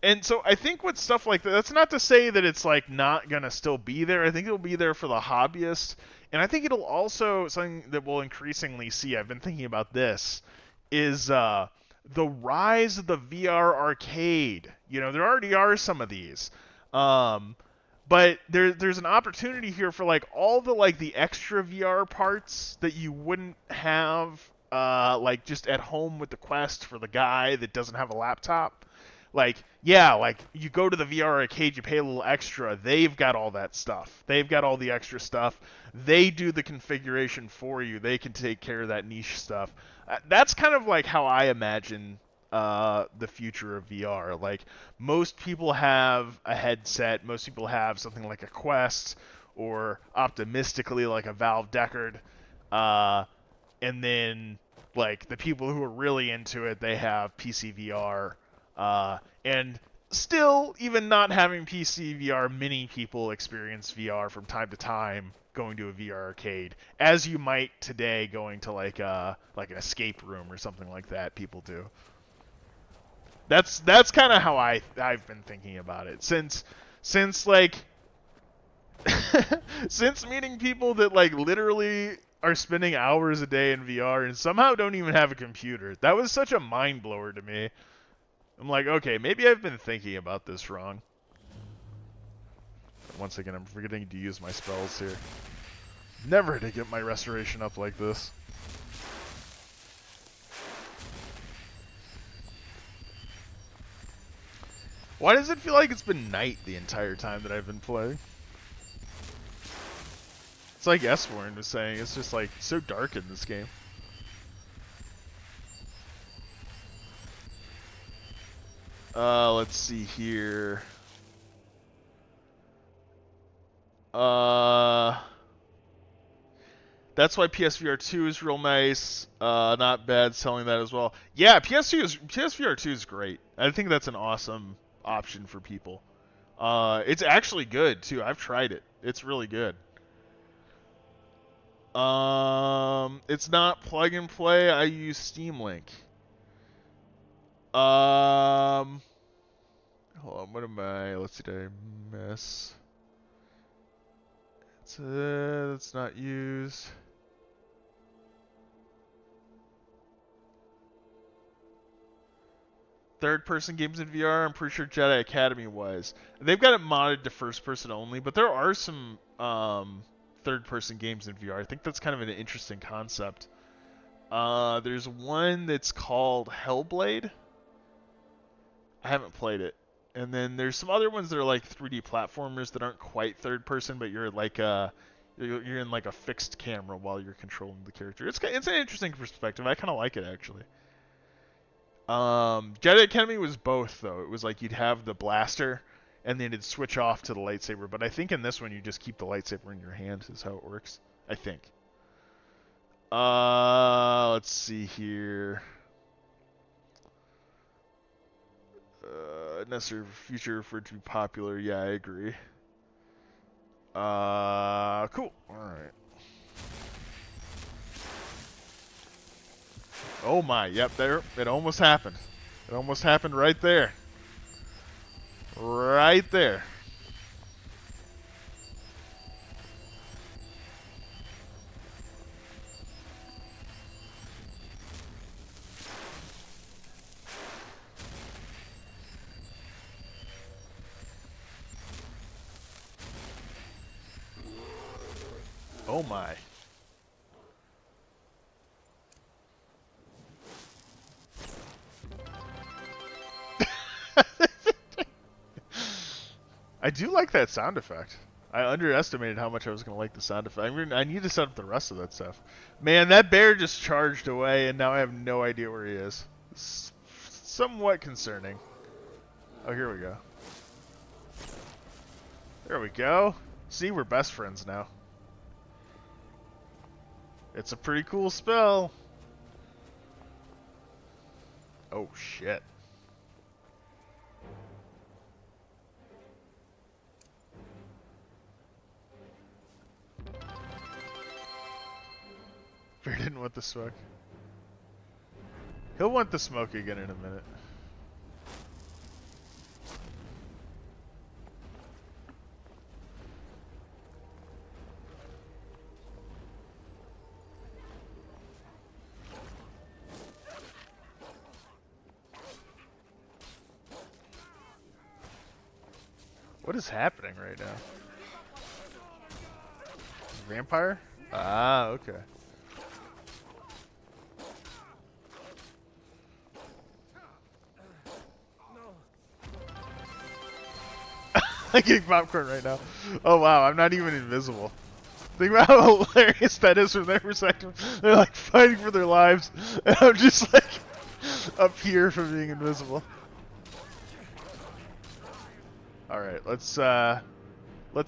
And so I think with stuff like that, that's not to say that it's like not gonna still be there. I think it'll be there for the hobbyist, and I think it'll also, something that we'll increasingly see, I've been thinking about this, is the rise of the VR arcade. There already are some of these, But there's an opportunity here for like all the like the extra VR parts that you wouldn't have like just at home with the Quest for the guy that doesn't have a laptop. Like, yeah, like you go to the VR arcade, you pay a little extra. They've got all that stuff. They've got all the extra stuff. They do the configuration for you. They can take care of that niche stuff. That's kind of like how I imagine the future of VR. Like most people have a headset. Most people have something like a Quest, or optimistically like a Valve Deckard. Uh, and then like the people who are really into it, they have PC VR. And still, even not having PC VR, many people experience VR from time to time going to a VR arcade, as you might today going to like an escape room or something like that. People do. That's kind of how I've been thinking about it since like since meeting people that like literally are spending hours a day in VR and somehow don't even have a computer. That was such a mind blower to me. I'm like, okay, maybe I've been thinking about this wrong. Once again, I'm forgetting to use my spells here. Never to get my restoration up like this. Why does it feel like it's been night the entire time that I've been playing? It's like S-Warren was saying, it's just like so dark in this game. Let's see here. That's why PSVR 2 is real nice. Not bad selling that as well. Yeah, PSVR 2 is great. I think that's an awesome option for people. It's actually good too. I've tried it. It's really good. It's not plug and play. I use Steam Link. Hold on. What am I? Let's see. Did I miss? It's not used. Third-person games in VR, I'm pretty sure Jedi Academy was. They've got it modded to first-person only, but there are some third-person games in VR. I think that's kind of an interesting concept. There's one that's called Hellblade. I haven't played it. And then there's some other ones that are like 3D platformers that aren't quite third-person, but you're like you're in like a fixed camera while you're controlling the character. It's an interesting perspective. I kind of like it actually. Jedi Academy was both though. It was like you'd have the blaster, and then it'd switch off to the lightsaber. But I think in this one you just keep the lightsaber in your hand. Is how it works. I think. Let's see here. Necessary future for it to be popular. Yeah, I agree. Cool. All right. Oh my. Yep. There. It almost happened. It almost happened right there. Right there. Oh my. I do like that sound effect. I underestimated how much I was going to like the sound effect. I need to set up the rest of that stuff. Man, that bear just charged away, and now I have no idea where he is. It's somewhat concerning. Oh, here we go. There we go. See, we're best friends now. It's a pretty cool spell. Oh, shit. Bear didn't want the smoke. He'll want the smoke again in a minute. What is happening right now? Vampire? Ah, okay. I'm getting popcorn right now. Oh wow, I'm not even invisible. Think about how hilarious that is from their perspective. They're like fighting for their lives, and I'm just like up here from being invisible. All right, let's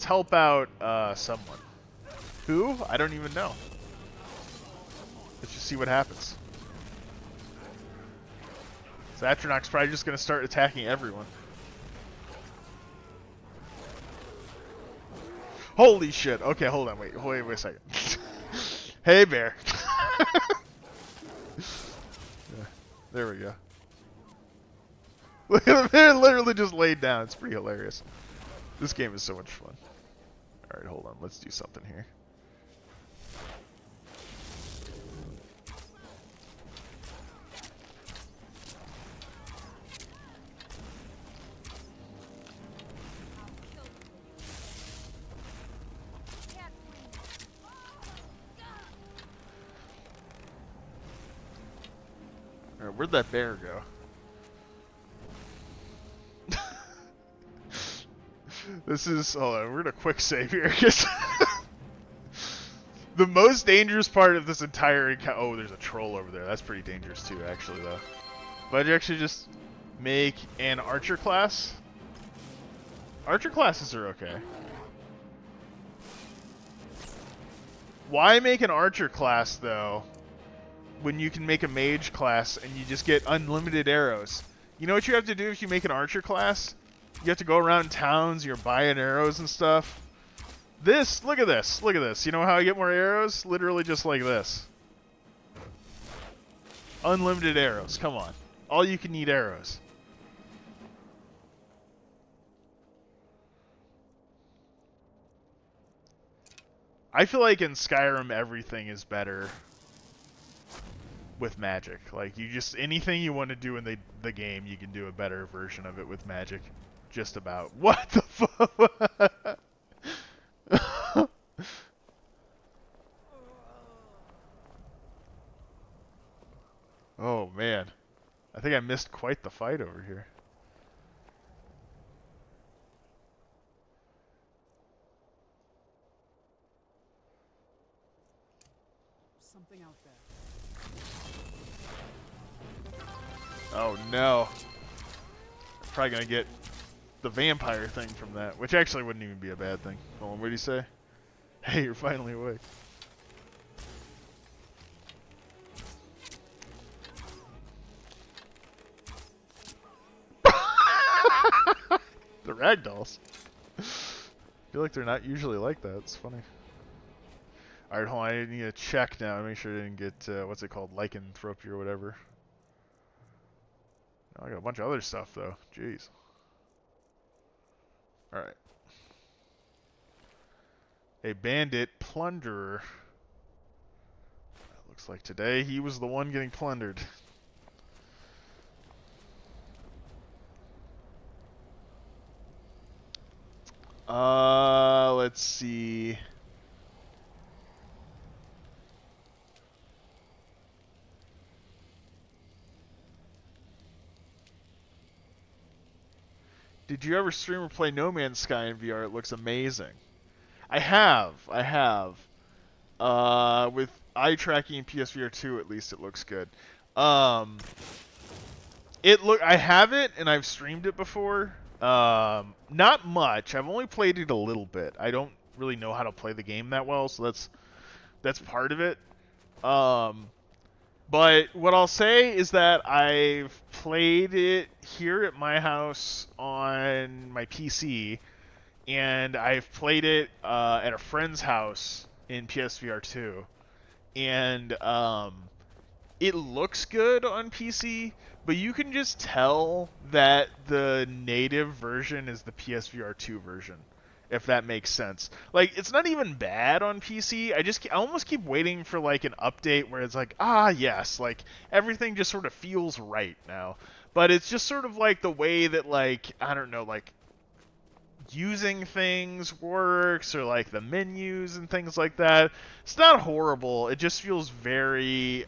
help out someone. Who? I don't even know. Let's just see what happens. So Atronach's probably just gonna start attacking everyone. Holy shit! Okay, hold on, wait a second. Hey, bear. Yeah, there we go. Look at them, they're literally just laid down. It's pretty hilarious. This game is so much fun. Alright, hold on. Let's do something here. Alright, where'd that bear go? This is... Hold on, we're gonna quick save here. The most dangerous part of this entire encounter... Oh, there's a troll over there. That's pretty dangerous too, actually, though. But you actually just make an archer class. Archer classes are okay. Why make an archer class, though, when you can make a mage class and you just get unlimited arrows? You know what you have to do if you make an archer class? You have to go around towns, you're buying arrows and stuff. This, look at this, look at this. You know how I get more arrows? Literally just like this. Unlimited arrows, come on. All you can need arrows. I feel like in Skyrim everything is better with magic. Like, you just, anything you want to do in the game, you can do a better version of it with magic. Just about. What the fuck? Oh, man. I think I missed quite the fight over here. Something out there. Oh, no. Probably gonna get the vampire thing from that, which actually wouldn't even be a bad thing. Hold on, what did he say? Hey, you're finally awake. The ragdolls. I feel like they're not usually like that. It's funny. Alright, hold on. I need to check now. Make sure I didn't get, what's it called? Lycanthropy or whatever. Oh, I got a bunch of other stuff, though. Jeez. Alright. A bandit plunderer. Looks like today he was the one getting plundered. Let's see. Did you ever stream or play No Man's Sky in VR? It looks amazing. I have. With eye tracking in PSVR 2, at least it looks good. I have it and I've streamed it before. Not much. I've only played it a little bit. I don't really know how to play the game that well, so that's part of it. But what I'll say is that I've played it here at my house on my PC, and I've played it at a friend's house in PSVR 2, and it looks good on PC, but you can just tell that the native version is the PSVR 2 version, if that makes sense. Like, it's not even bad on PC. I almost keep waiting for like an update where it's like, ah, yes, like everything just sort of feels right now. But it's just sort of like the way that, like, I don't know, like using things works or like the menus and things like that. It's not horrible. It just feels very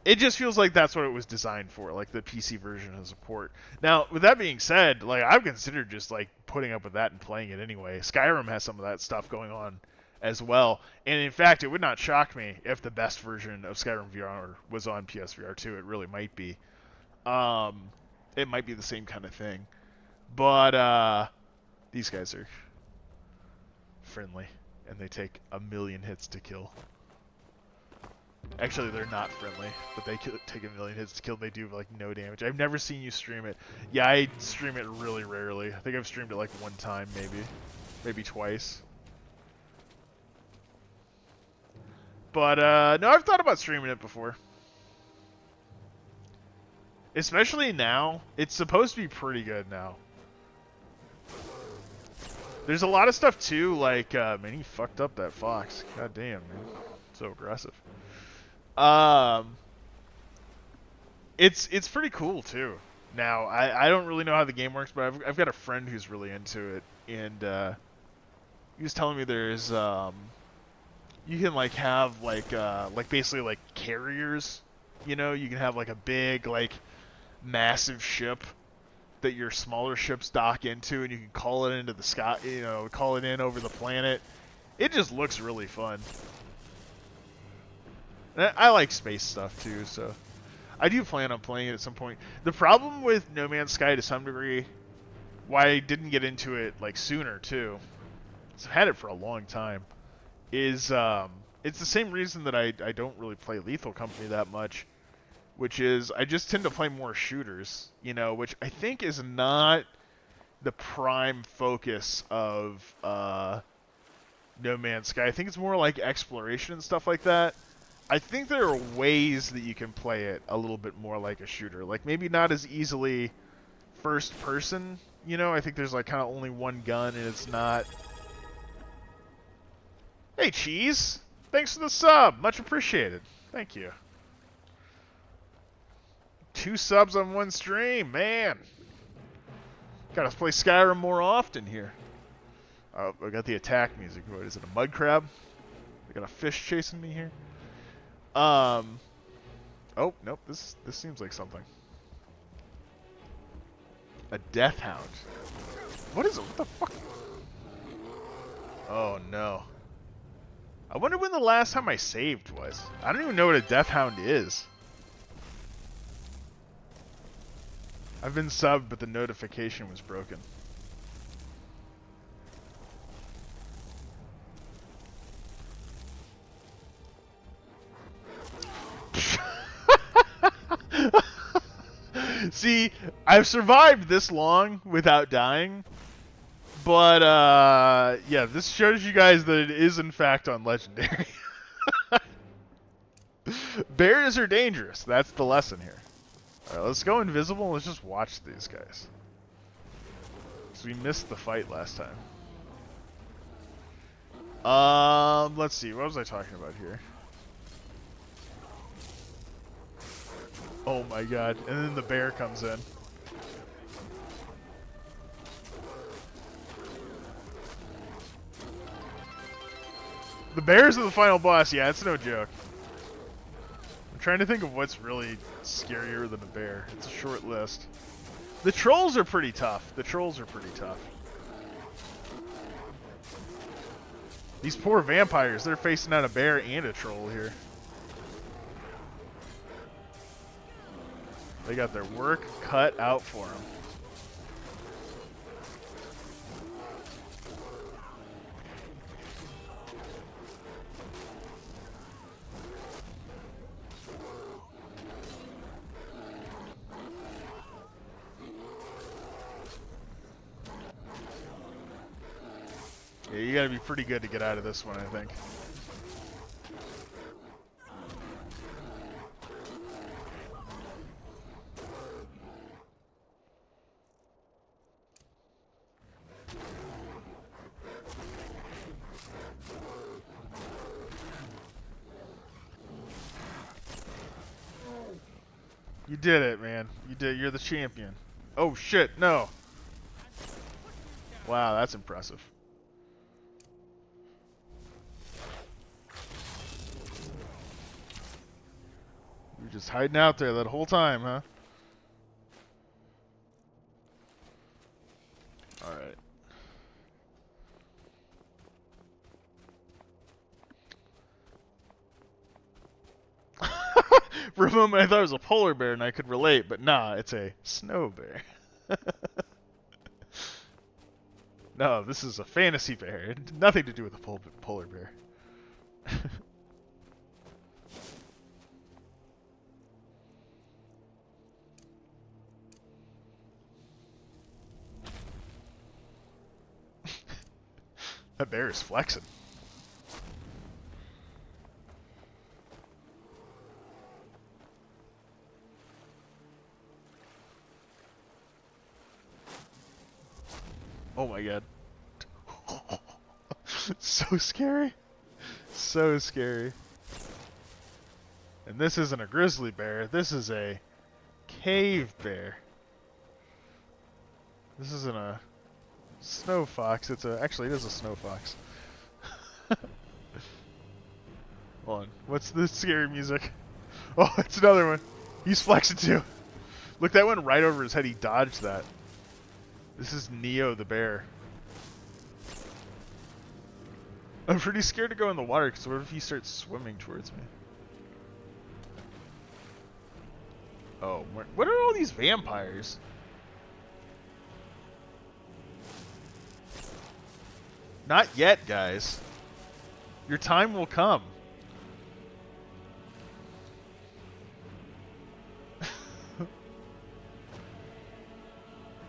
it just feels like that's what it was designed for, like the PC version of support. Now, with that being said, like I've considered just like putting up with that and playing it anyway. Skyrim has some of that stuff going on as well, and in fact, it would not shock me if the best version of SkyrimVR was on PSVR 2. It really might be. It might be the same kind of thing, but these guys are friendly, and they take a million hits to kill. Actually, they're not friendly, but they take a million hits to kill. They do like no damage. I've never seen you stream it. Yeah, I stream it really rarely. I think I've streamed it like one time, maybe twice. But no, I've thought about streaming it before. Especially now, it's supposed to be pretty good now. There's a lot of stuff too, like man, he fucked up that fox. God damn, man, so aggressive. It's pretty cool too. Now I don't really know how the game works, but I've got a friend who's really into it, and he was telling me there's you can like have like basically like carriers, you know, you can have like a big like massive ship that your smaller ships dock into, and you can call it into the sky, you know, call it in over the planet. It just looks really fun. I like space stuff too, so I do plan on playing it at some point. The problem with No Man's Sky to some degree, why I didn't get into it like sooner too, so I've had it for a long time, is it's the same reason that I don't really play Lethal Company that much, which is I just tend to play more shooters, you know, which I think is not the prime focus of No Man's Sky. I think it's more like exploration and stuff like that. I think there are ways that you can play it a little bit more like a shooter. Like maybe not as easily first person, you know? I think there's like kind of only one gun and it's not... Hey, Cheese! Thanks for the sub! Much appreciated. Thank you. 2 subs on 1 stream, man! Gotta play Skyrim more often here. Oh, I got the attack music. What is it, a mud crab? I got a fish chasing me here? Oh, nope, this seems like something. A death hound. What is it? What the fuck? Oh, no. I wonder when the last time I saved was. I don't even know what a death hound is. I've been subbed, but the notification was broken. See, I've survived this long without dying, but yeah, this shows you guys that it is in fact on Legendary. Bears are dangerous. That's the lesson here. Alright, let's go invisible and let's just watch these guys. Because we missed the fight last time. Let's see, what was I talking about here? Oh my god, and then the bear comes in. The bears are the final boss, yeah, it's no joke. I'm trying to think of what's really scarier than a bear. It's a short list. The trolls are pretty tough. These poor vampires, they're facing out a bear and a troll here. They got their work cut out for them. Yeah, you gotta be pretty good to get out of this one, I think. You did it, man. You did. You're the champion. Oh shit, no. Wow, that's impressive. You were just hiding out there that whole time, huh? Alright. For a moment I thought it was a polar bear and I could relate, but nah, it's a snow bear. No, this is a fantasy bear. It had nothing to do with a polar bear. That bear is flexing. Oh my god. So scary. So scary. And this isn't a grizzly bear. This is a cave bear. This isn't a snow fox. Actually, it is a snow fox. Hold on. What's the scary music? Oh, it's another one. He's flexing too. Look, that went right over his head. He dodged that. This is Neo the bear. I'm pretty scared to go in the water because what if he starts swimming towards me? Oh, what are all these vampires? Not yet, guys. Your time will come.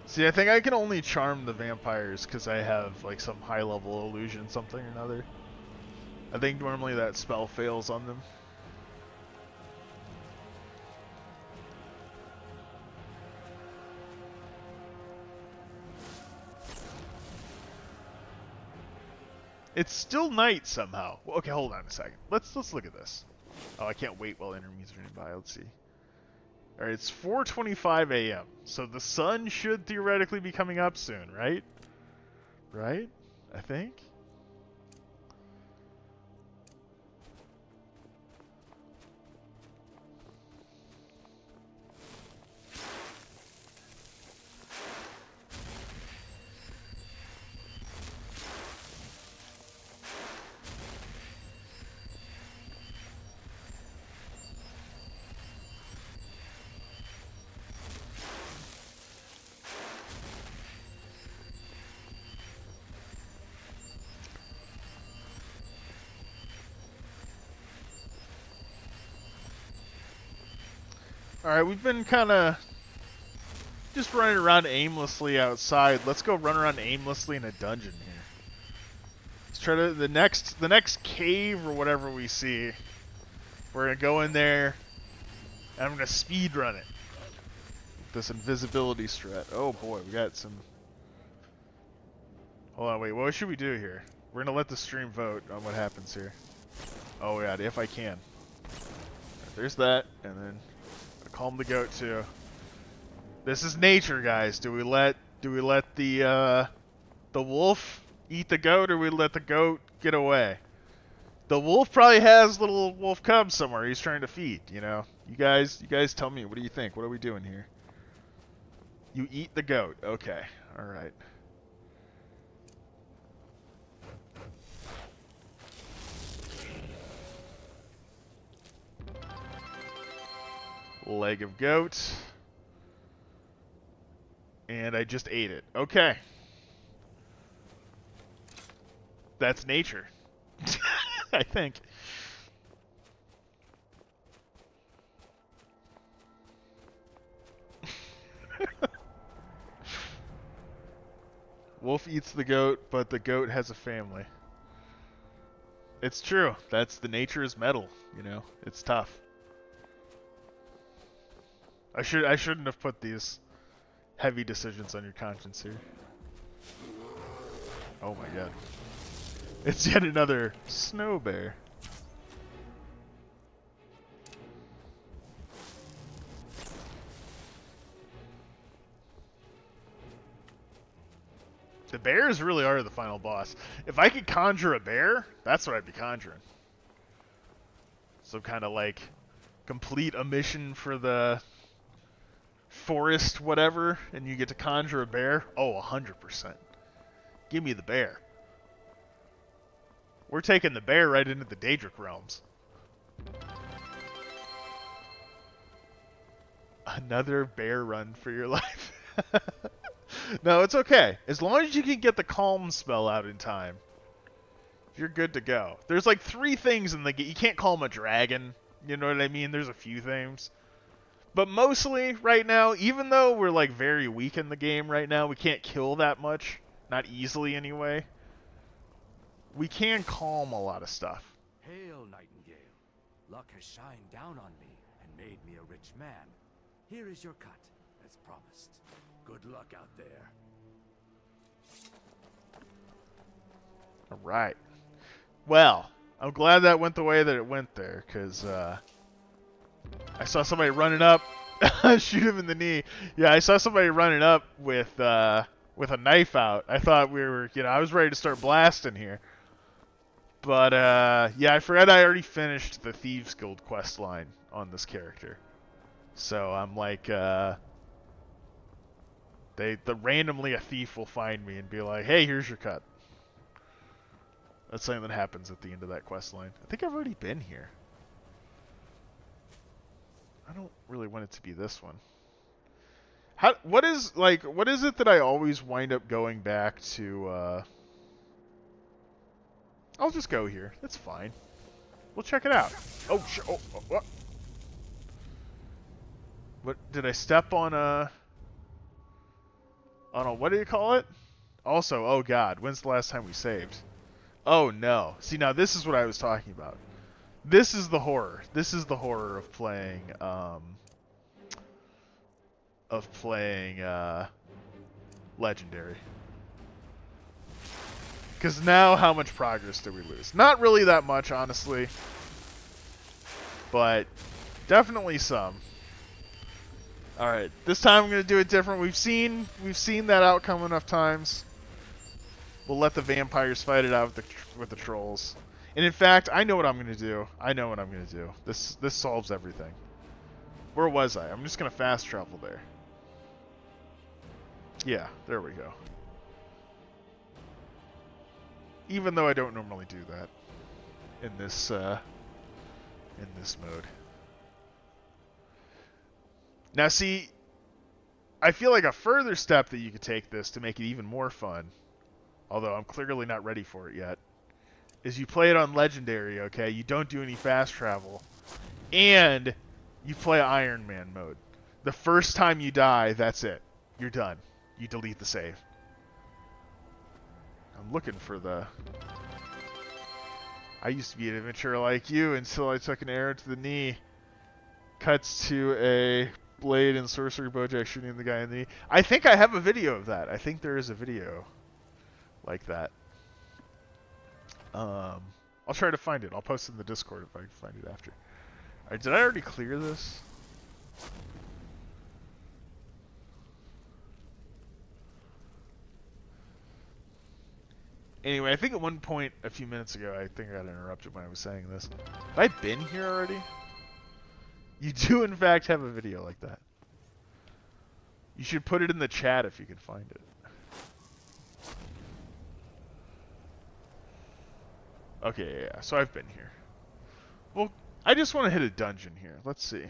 See, I think I can only charm the vampires because I have like some high level illusion something or another. I think normally that spell fails on them. It's still night somehow. Well, okay, hold on a second. Let's look at this. Oh, I can't wait while enemies are nearby. Let's see. All right, it's 4:25 a.m. So the sun should theoretically be coming up soon, right? Right? I think. Alright, we've been kind of just running around aimlessly outside. Let's go run around aimlessly in a dungeon here. Let's try to the next cave or whatever we see. We're gonna go in there and I'm gonna speed run it. This invisibility strat. Oh boy, we got some. Hold on, wait. What should we do here? We're gonna let the stream vote on what happens here. Oh yeah, if I can. There's that, and then calm the goat too. This is nature, guys. Do we let the wolf eat the goat, or we let the goat get away? The wolf probably has little wolf cubs somewhere he's trying to feed. You know, you guys tell me. What do you think? What are we doing here? You eat the goat. Okay. All right. Leg of goat. And I just ate it. Okay. That's nature. I think. Wolf eats the goat, but the goat has a family. It's true. That's the nature is metal, you know. It's tough. I shouldn't have put these heavy decisions on your conscience here. Oh my god. It's yet another snow bear. bears really are the final boss. If I could conjure a bear, that's what I'd be conjuring. Some kind of like complete a mission for the forest, whatever, and you get to conjure a bear. Oh, 100%. Give me the bear. We're taking the bear right into the Daedric realms. Another bear run for your life. No, it's okay. As long as you can get the calm spell out in time, you're good to go. There's like 3 things in the game. You can't calm a dragon. You know what I mean? There's a few things. But mostly, right now, even though we're like very weak in the game right now, we can't kill that much. Not easily, anyway. We can calm a lot of stuff. Hail, Nightingale. Luck has shined down on me and made me a rich man. Here is your cut, as promised. Good luck out there. Alright. Well, I'm glad that went the way that it went there, because I saw somebody running up. Shoot him in the knee. Yeah, I saw somebody running up with a knife out. I thought we were, I was ready to start blasting here. But, yeah, I forgot I already finished the Thieves Guild quest line on this character. So I'm like, randomly a thief will find me and be like, hey, here's your cut. That's something that happens at the end of that quest line. I think I've already been here. I don't really want it to be this one. What is it that I always wind up going back to, I'll just go here. That's fine. We'll check it out. Oh, what? What, did I step on a, what do you call it? Also, oh god, when's the last time we saved? Oh no. See, now this is what I was talking about. This is the horror. This is the horror of playing, Legendary. Because now, how much progress do we lose? Not really that much, honestly. But definitely some. Alright, this time I'm going to do it different. We've seen that outcome enough times. We'll let the vampires fight it out with the trolls. And in fact, I know what I'm going to do. I know what I'm going to do. This solves everything. Where was I? I'm just going to fast travel there. Yeah, there we go. Even though I don't normally do that in this mode. Now see, I feel like a further step that you could take this to make it even more fun, although I'm clearly not ready for it yet, is you play it on Legendary, okay? You don't do any fast travel. And you play Iron Man mode. The first time you die, that's it. You're done. You delete the save. I'm looking for the... I used to be an adventurer like you until I took an arrow to the knee. Cuts to a blade and sorcery bojack shooting the guy in the knee. I think I have a video of that. I think there is a video like that. I'll try to find it. I'll post it in the Discord if I can find it after. Alright, did I already clear this? Anyway, I think at one point a few minutes ago, I think I got interrupted when I was saying this. Have I been here already? You do, in fact, have a video like that. You should put it in the chat if you can find it. Okay, yeah, so I've been here. Well, I just want to hit a dungeon here. Let's see.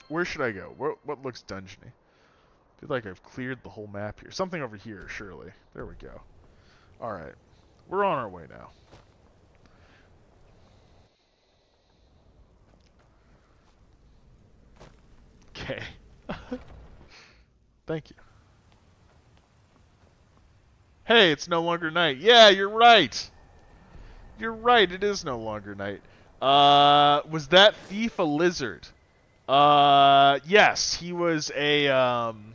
Where should I go? What looks dungeony? I feel like I've cleared the whole map here. Something over here, surely. There we go. Alright. We're on our way now. Okay. Thank you. Hey, it's no longer night. Yeah, you're right. You're right, it is no longer night. Was that thief a lizard? Yes, he was an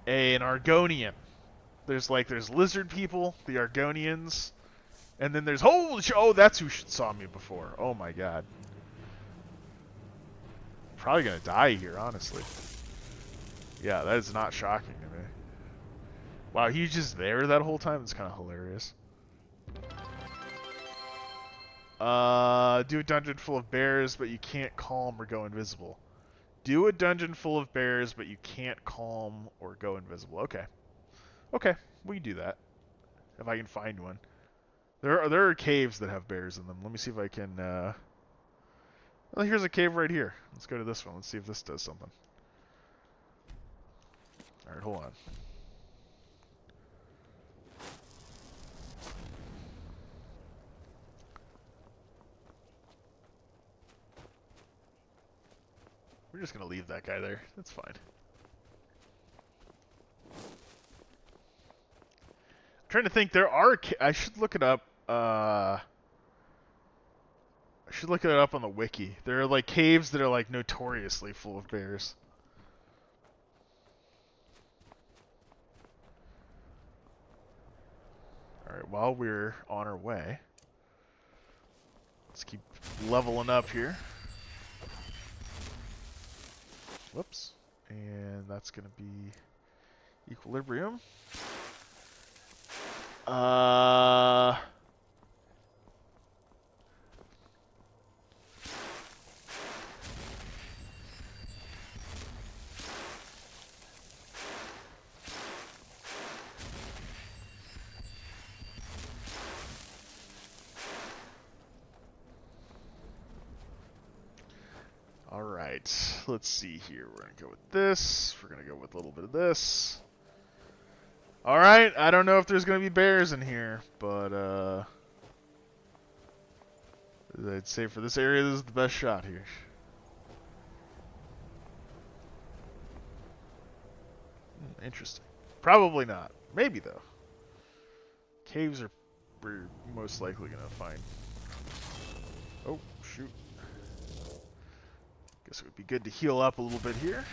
Argonian. There's lizard people, the Argonians, and then there's oh, that's who saw me before. Oh my god. Probably gonna die here, honestly. Yeah, that is not shocking to me. Wow, he's just there that whole time? It's kind of hilarious. Do a dungeon full of bears, but you can't calm or go invisible. Do a dungeon full of bears, but you can't calm or go invisible. Okay. Okay, we can do that. If I can find one. There are caves that have bears in them. Let me see if I can, Well, here's a cave right here. Let's go to this one. Let's see if this does something. Alright, hold on. We're just gonna leave that guy there. That's fine. I'm trying to think. There are. I should look it up. I should look it up on the wiki. There are like caves that are like notoriously full of bears. All right. While we're on our way, let's keep leveling up here. Whoops. And that's gonna be equilibrium. Alright, let's see here. We're going to go with this. We're going to go with a little bit of this. Alright, I don't know if there's going to be bears in here, but I'd say for this area, this is the best shot here. Interesting. Probably not. Maybe, though. Caves are we're most likely going to find. Oh, shoot. Guess it would be good to heal up a little bit here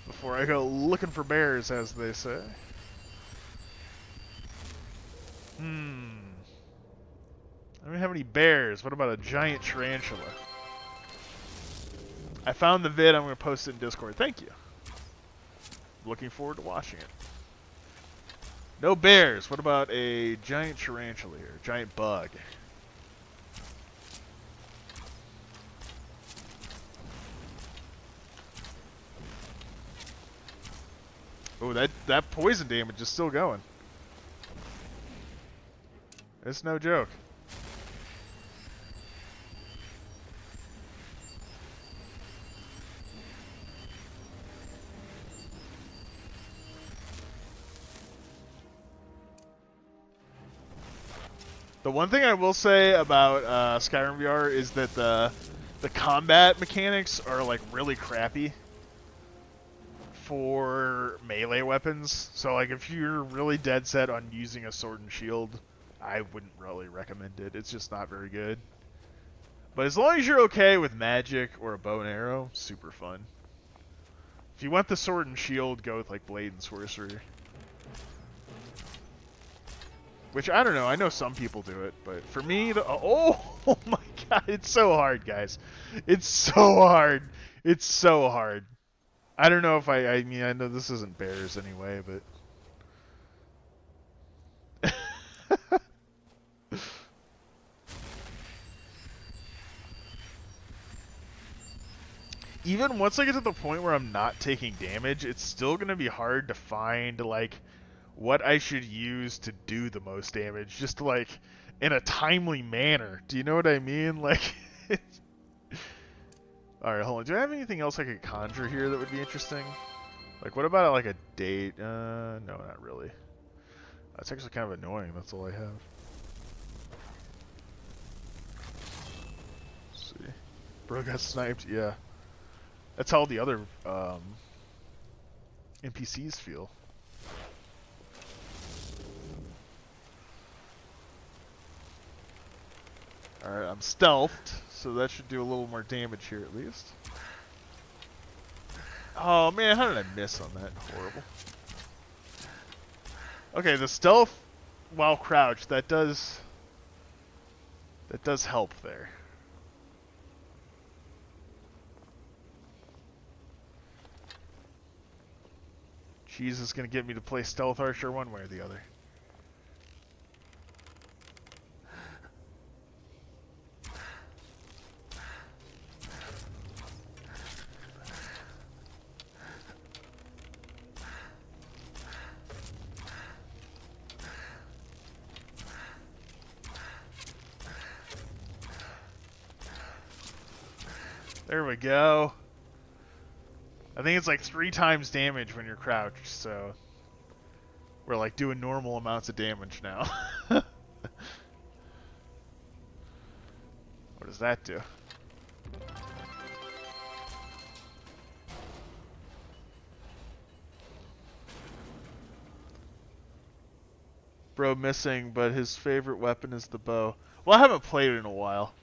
before I go looking for bears, as they say. I don't have any bears. What about a giant tarantula? I found the vid. I'm going to post it in Discord. Thank you. Looking forward to watching it. No bears. What about a giant tarantula here? Giant bug. Oh, that poison damage is still going. It's no joke. The one thing I will say about SkyrimVR is that the combat mechanics are like really crappy for melee weapons. So like if you're really dead set on using a sword and shield, I wouldn't really recommend it. It's just not very good. But as long as you're okay with magic or a bow and arrow, super fun. If you want the sword and shield, go with like blade and sorcery. Which, I don't know, I know some people do it, but for me, oh my god, it's so hard, guys. It's so hard. It's so hard. I don't know if I mean, I know this isn't bears anyway, but... Even once I get to the point where I'm not taking damage, it's still going to be hard to find, like, what I should use to do the most damage, just like in a timely manner. Do you know what I mean? Like, all right, hold on. Do I have anything else I could conjure here that would be interesting? Like, what about like a date? No, not really. That's actually kind of annoying. That's all I have. Let's see, bro got sniped. Yeah, that's how the other NPCs feel. Alright, I'm stealthed, so that should do a little more damage here at least. Oh man, how did I miss on that? Horrible. Okay, the stealth while crouched, that does help there. Cheese is going to get me to play Stealth Archer one way or the other. There we go. I think it's like 3 times damage when you're crouched, so we're like doing normal amounts of damage now. What does that do? Bro missing, but his favorite weapon is the bow. Well, I haven't played it in a while.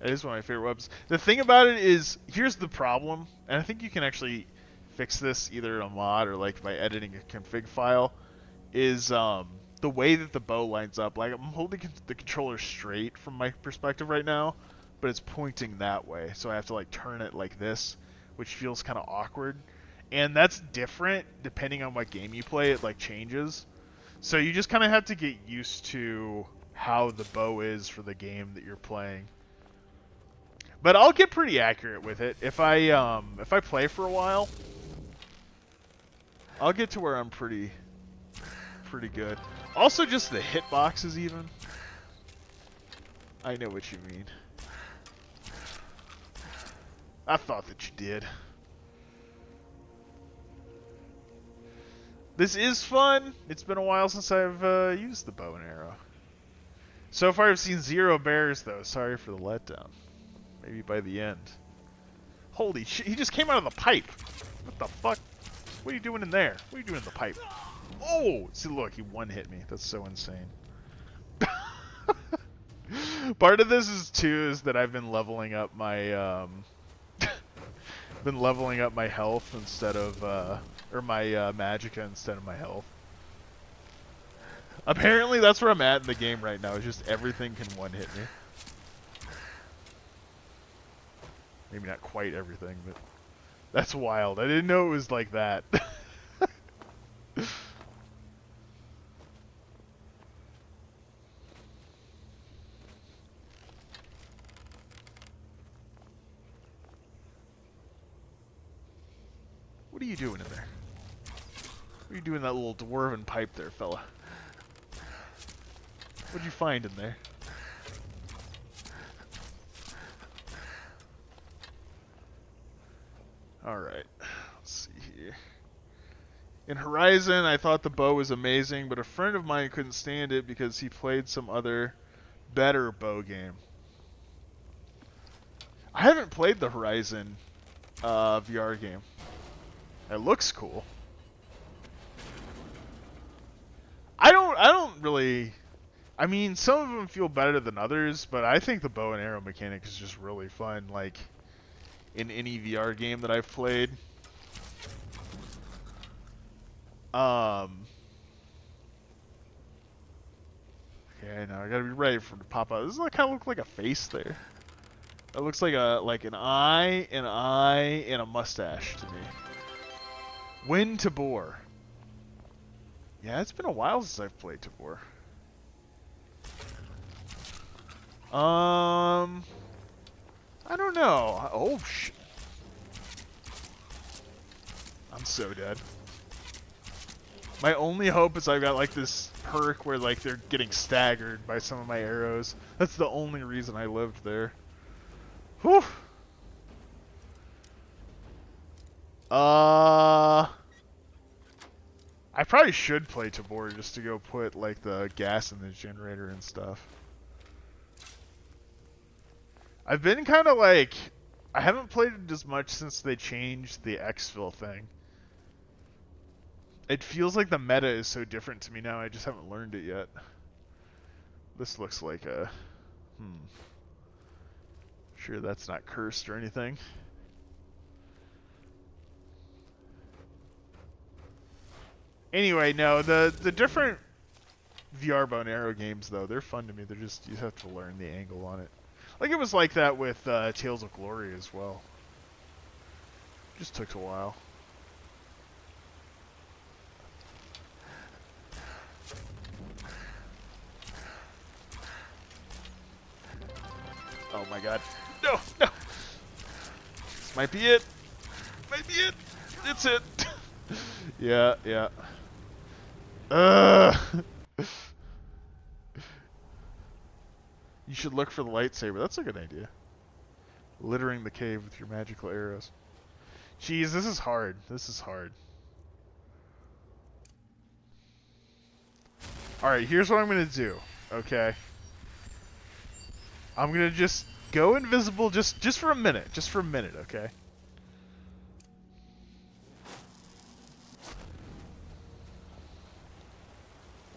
It is one of my favorite weapons. The thing about it is, here's the problem, and I think you can actually fix this either in a mod or like by editing a config file, is the way that the bow lines up. Like, I'm holding the controller straight from my perspective right now, but it's pointing that way, so I have to like turn it like this, which feels kind of awkward. And that's different depending on what game you play. It like changes. So you just kind of have to get used to how the bow is for the game that you're playing. But I'll get pretty accurate with it if I play for a while. I'll get to where I'm pretty good. Also, just the hitboxes even. I know what you mean. I thought that you did. This is fun. It's been a while since I've used the bow and arrow. So far, I've seen 0 bears though. Sorry for the letdown. Maybe by the end. Holy shit, he just came out of the pipe. What the fuck? What are you doing in there? What are you doing in the pipe? Oh! See, look, he one-hit me. That's so insane. Part of this is that I've been leveling up my, been leveling up my health instead of, or my, magicka instead of my health. Apparently that's where I'm at in the game right now, is just everything can one-hit me. Maybe not quite everything, but that's wild. I didn't know it was like that. What are you doing in there? What are you doing in that little dwarven pipe there, fella? What'd you find in there? Alright, let's see here. In Horizon, I thought the bow was amazing, but a friend of mine couldn't stand it because he played some other better bow game. I haven't played the Horizon VR game. It looks cool. I don't really... I mean, some of them feel better than others, but I think the bow and arrow mechanic is just really fun, like, in any VR game that I've played. Okay, now I gotta be ready for it to pop out. Does it kind of look like a face there? It looks like an eye, and a mustache to me. Win Tabor. Yeah, it's been a while since I've played Tabor. I don't know. Oh shit! I'm so dead. My only hope is I've got like this perk where like they're getting staggered by some of my arrows. That's the only reason I lived there. Whew. I probably should play Tabor just to go put like the gas in the generator and stuff. I've been kind of like, I haven't played it as much since they changed the exfil thing. It feels like the meta is so different to me now, I just haven't learned it yet. This looks like a... Sure that's not cursed or anything. Anyway, no, the different VR bow and arrow games, though. They're fun to me. They're just, you have to learn the angle on it. Like, it was like that with Tales of Glory as well. Just took a while. Oh my god. No, no! This might be it. Might be it. It's it. Yeah, yeah. You should look for the lightsaber. That's a good idea. Littering the cave with your magical arrows. Jeez, this is hard. This is hard. Alright, here's what I'm gonna do. Okay. I'm gonna just go invisible just for a minute. Just for a minute, okay?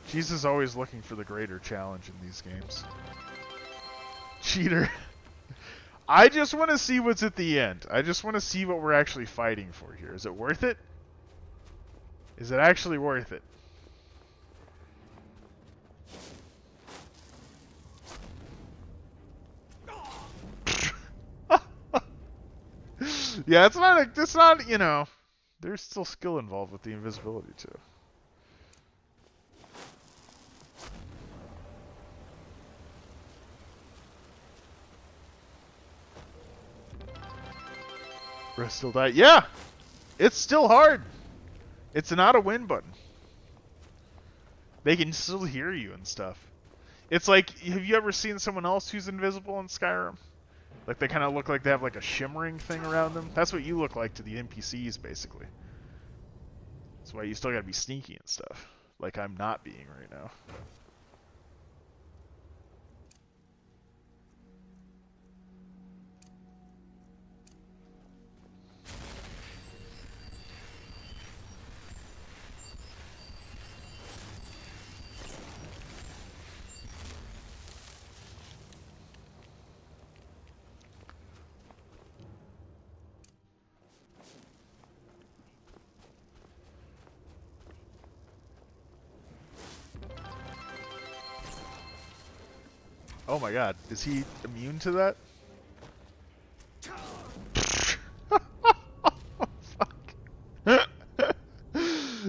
Cheese is always looking for the greater challenge in these games. Cheater. I just want to see what's at the end. I just want to see what we're actually fighting for here. Is it worth it? Is it actually worth it? Yeah, it's not, you know, there's still skill involved with the invisibility too. Rest still die. Yeah! It's still hard. It's not a win button. They can still hear you and stuff. It's like, have you ever seen someone else who's invisible in Skyrim? Like, they kind of look like they have like a shimmering thing around them. That's what you look like to the NPCs, basically. That's why you still gotta be sneaky and stuff. Like I'm not being right now. Oh my god, is he immune to that? Fuck.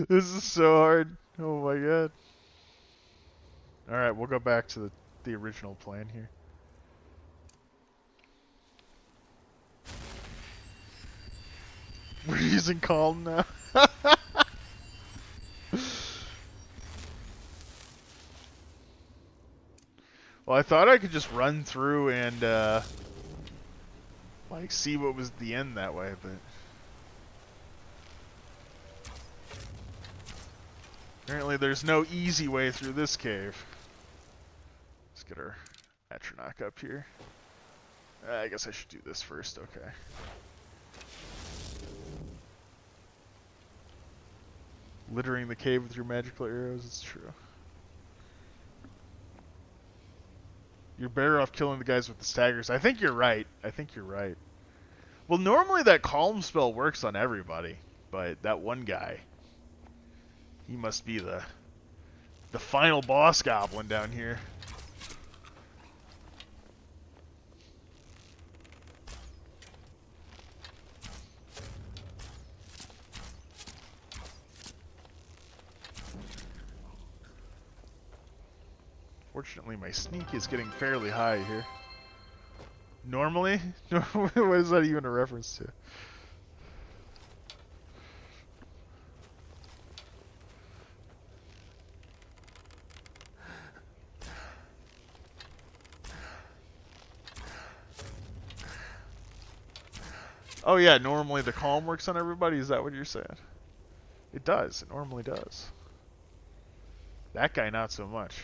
This is so hard. Oh my god. Alright, we'll go back to the original plan here. We're using calm now. Well, I thought I could just run through and, like, see what was at the end that way, but... apparently there's no easy way through this cave. Let's get our Atronach up here. I guess I should do this first, okay. Littering the cave with your magical arrows, it's true. You're better off killing the guys with the staggers. I think you're right. I think you're right. Well, normally that calm spell works on everybody, but that one guy, he must be the final boss goblin down here. Fortunately, my sneak is getting fairly high here. Normally? What is that even a reference to? Oh yeah, normally the calm works on everybody? Is that what you're saying? It does. It normally does. That guy, not so much.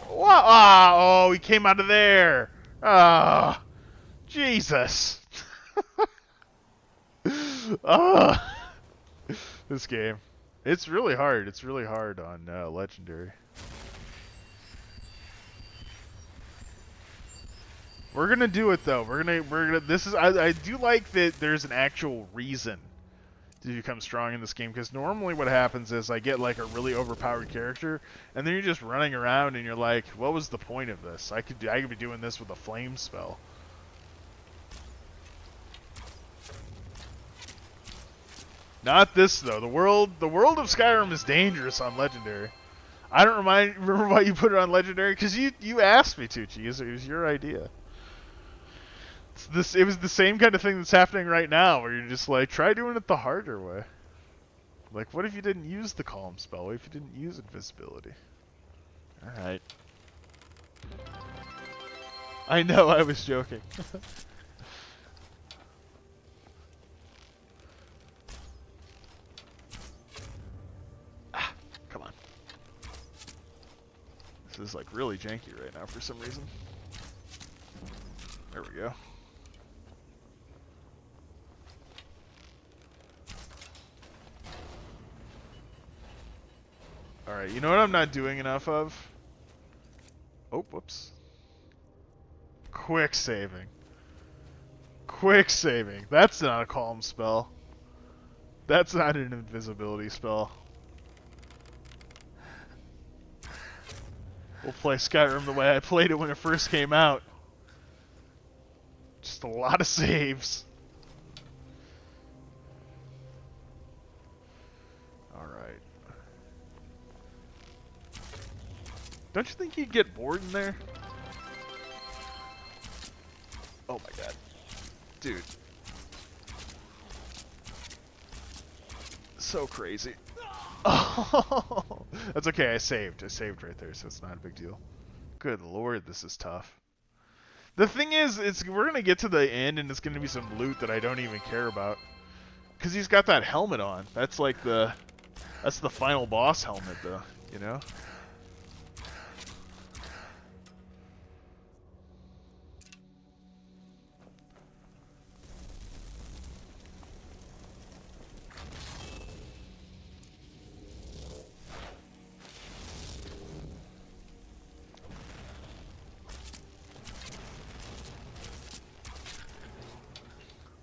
What? Oh, he came out of there. Oh, Jesus. Oh, this game. It's really hard. It's really hard on Legendary. We're gonna do it though. We're gonna. This is. I do like that. There's an actual reason to become strong in this game, because normally what happens is I get like a really overpowered character, and then you're just running around and you're like, what was the point of this? I could be doing this with a flame spell. Not this though. The world of Skyrim is dangerous on Legendary. I don't remember why you put it on Legendary, because you asked me to, Cheese. It was your idea. It was the same kind of thing that's happening right now, where you're just like, try doing it the harder way. Like, what if you didn't use the Calm spell? What if you didn't use Invisibility? Alright. I know, I was joking. Ah, come on. This is like really janky right now for some reason. There we go. Alright, you know what I'm not doing enough of? Oh, whoops. Quick saving. Quick saving. That's not a calm spell. That's not an invisibility spell. We'll play Skyrim the way I played it when it first came out. Just a lot of saves. Alright. Don't you think you'd get bored in there? Oh my god. Dude. So crazy. Oh, that's okay, I saved. I saved right there, so it's not a big deal. Good lord, this is tough. The thing is, we're gonna get to the end and it's gonna be some loot that I don't even care about. Cause he's got that helmet on. That's like that's the final boss helmet though, you know?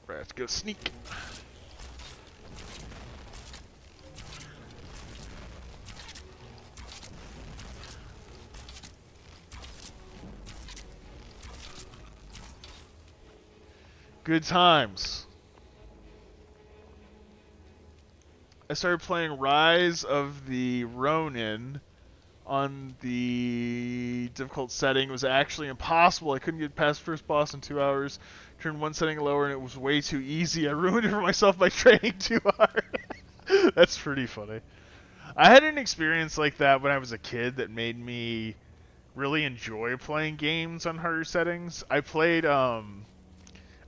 Right, let's go sneak. Good times. I started playing Rise of the Ronin on the difficult setting. It was actually impossible. I couldn't get past first boss in 2 hours. Turned one setting lower and it was way too easy. I ruined it for myself by training too hard. That's pretty funny. I had an experience like that when I was a kid that made me really enjoy playing games on harder settings. I played a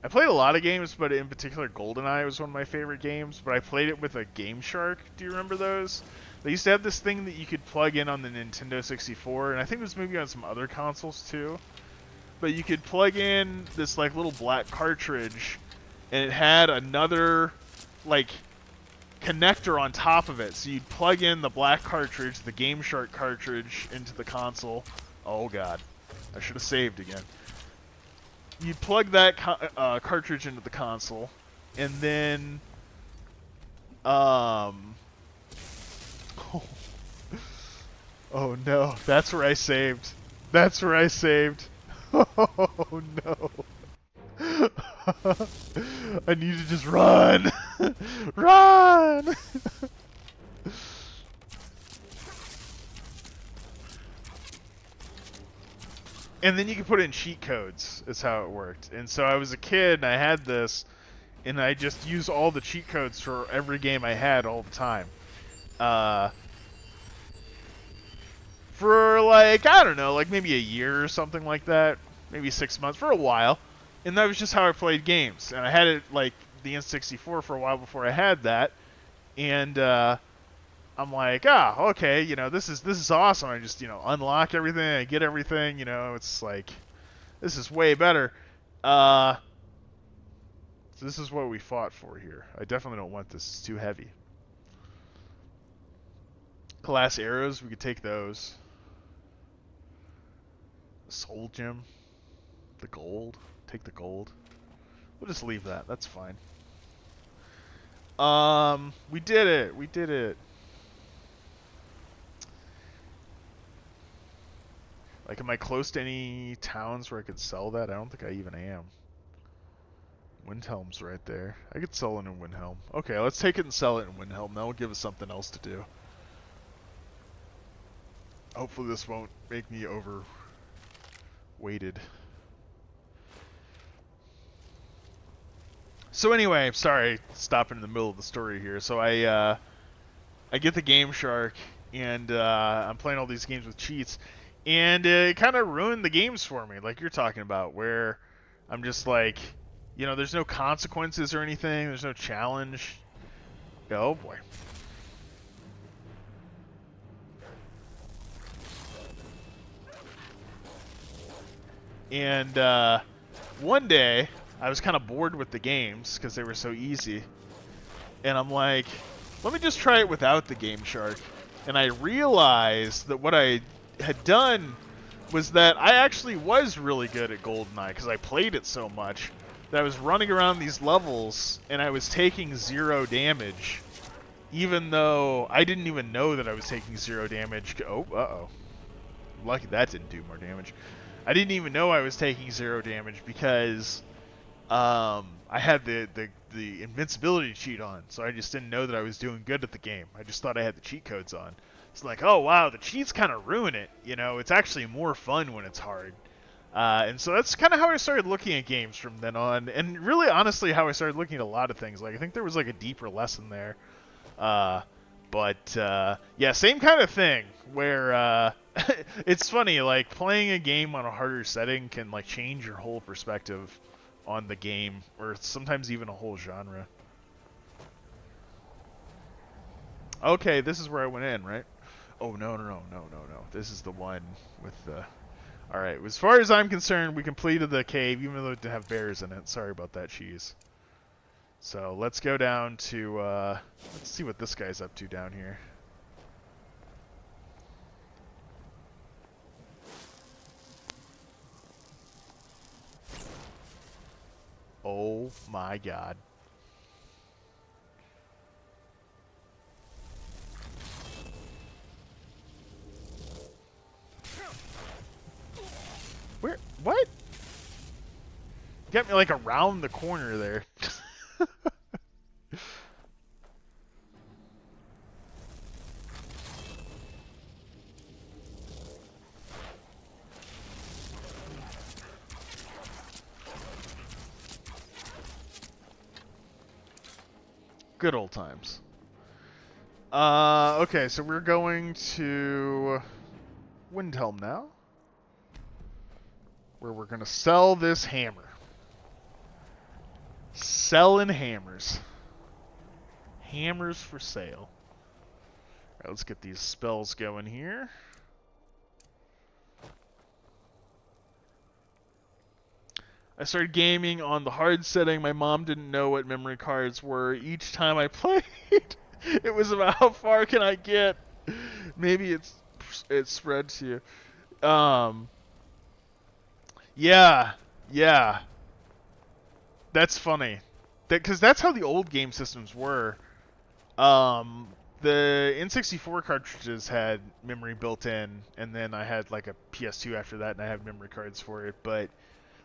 lot of games, but in particular GoldenEye was one of my favorite games, but I played it with a Game Shark. Do you remember those? They used to have this thing that you could plug in on the Nintendo 64, and I think it was maybe on some other consoles too. But you could plug in this like little black cartridge, and it had another like connector on top of it. So you'd plug in the black cartridge, the Game Shark cartridge, into the console. Oh god, I should have saved again. You'd plug that cartridge into the console, and then oh no, that's where I saved. That's where I saved. Oh no. I need to just run. Run. And then you can put in cheat codes, is how it worked. And so I was a kid and I had this, and I just used all the cheat codes for every game I had all the time. For like, I don't know, like maybe a year or something like that. Maybe 6 months, for a while. And that was just how I played games. And I had it like the N64 for a while before I had that. And I'm like, okay, you know, this is awesome. I just, you know, unlock everything, I get everything, you know, it's like, this is way better. So this is what we fought for here. I definitely don't want this. It's too heavy. Class arrows, we could take those. Soul gem. The gold? Take the gold. We'll just leave that. That's fine. We did it. We did it. Like, am I close to any towns where I could sell that? I don't think I even am. Windhelm's right there. I could sell it in Windhelm. Okay, let's take it and sell it in Windhelm. That will give us something else to do. Hopefully this won't make me overweighted. So anyway, sorry, stopping in the middle of the story here. So I get the Game Shark, and I'm playing all these games with cheats, and it kind of ruined the games for me, like you're talking about, where I'm just like, you know, there's no consequences or anything, there's no challenge. Oh boy. And one day, I was kind of bored with the games because they were so easy, and I'm like, let me just try it without the Game Shark. And I realized that what I had done was that I actually was really good at GoldenEye because I played it so much that I was running around these levels and I was taking 0 damage, even though I didn't even know that I was taking 0 damage. Oh, uh-oh. Lucky that didn't do more damage. I didn't even know I was taking 0 damage because I had the invincibility cheat on, so I just didn't know that I was doing good at the game. I just thought I had the cheat codes on. It's like, oh wow, the cheats kind of ruin it. You know, it's actually more fun when it's hard. And so that's kind of how I started looking at games from then on, and really, honestly, how I started looking at a lot of things. Like, I think there was like a deeper lesson there. Yeah, same kind of thing where it's funny, like playing a game on a harder setting can like change your whole perspective on the game, or sometimes even a whole genre. Okay, this is where I went in, right? Oh, no. This is the one with the... Alright, as far as I'm concerned, we completed the cave, even though it didn't have bears in it. Sorry about that, cheese. So, let's go down to, let's see what this guy's up to down here. Oh my god. Where? What? Got me like around the corner there. Good old times. Okay, so we're going to Windhelm now, where we're going to sell this hammer. Selling hammers. Hammers for sale. Alright, let's get these spells going here. I started gaming on the hard setting. My mom didn't know what memory cards were. Each time I played, it was about how far can I get. Maybe it's spread to you. Yeah. That's funny. Because that's how the old game systems were. The N64 cartridges had memory built in, and then I had like a PS2 after that, and I have memory cards for it. But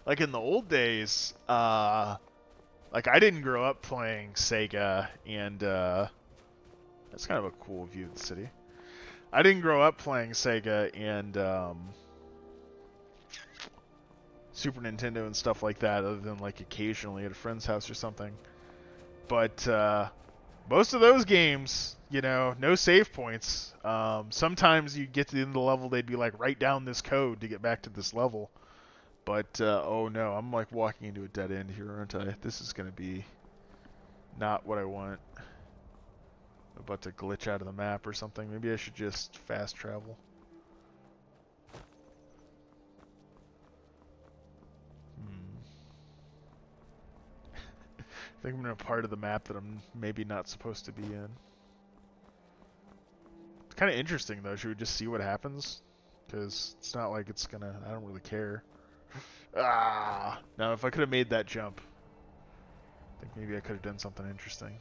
like in the old days, like I didn't grow up playing Sega, and that's kind of a cool view of the city. I didn't grow up playing Sega and Super Nintendo and stuff like that, other than like occasionally at a friend's house or something. But most of those games, you know, no save points. Sometimes you get to the end of the level, they'd be like, write down this code to get back to this level. But, oh no, I'm like walking into a dead end here, aren't I? This is going to be not what I want. I'm about to glitch out of the map or something. Maybe I should just fast travel. I think I'm in a part of the map that I'm maybe not supposed to be in. It's kind of interesting, though. Should we just see what happens? Because it's not like it's gonna... I don't really care. Ah! Now, if I could have made that jump, I think maybe I could have done something interesting.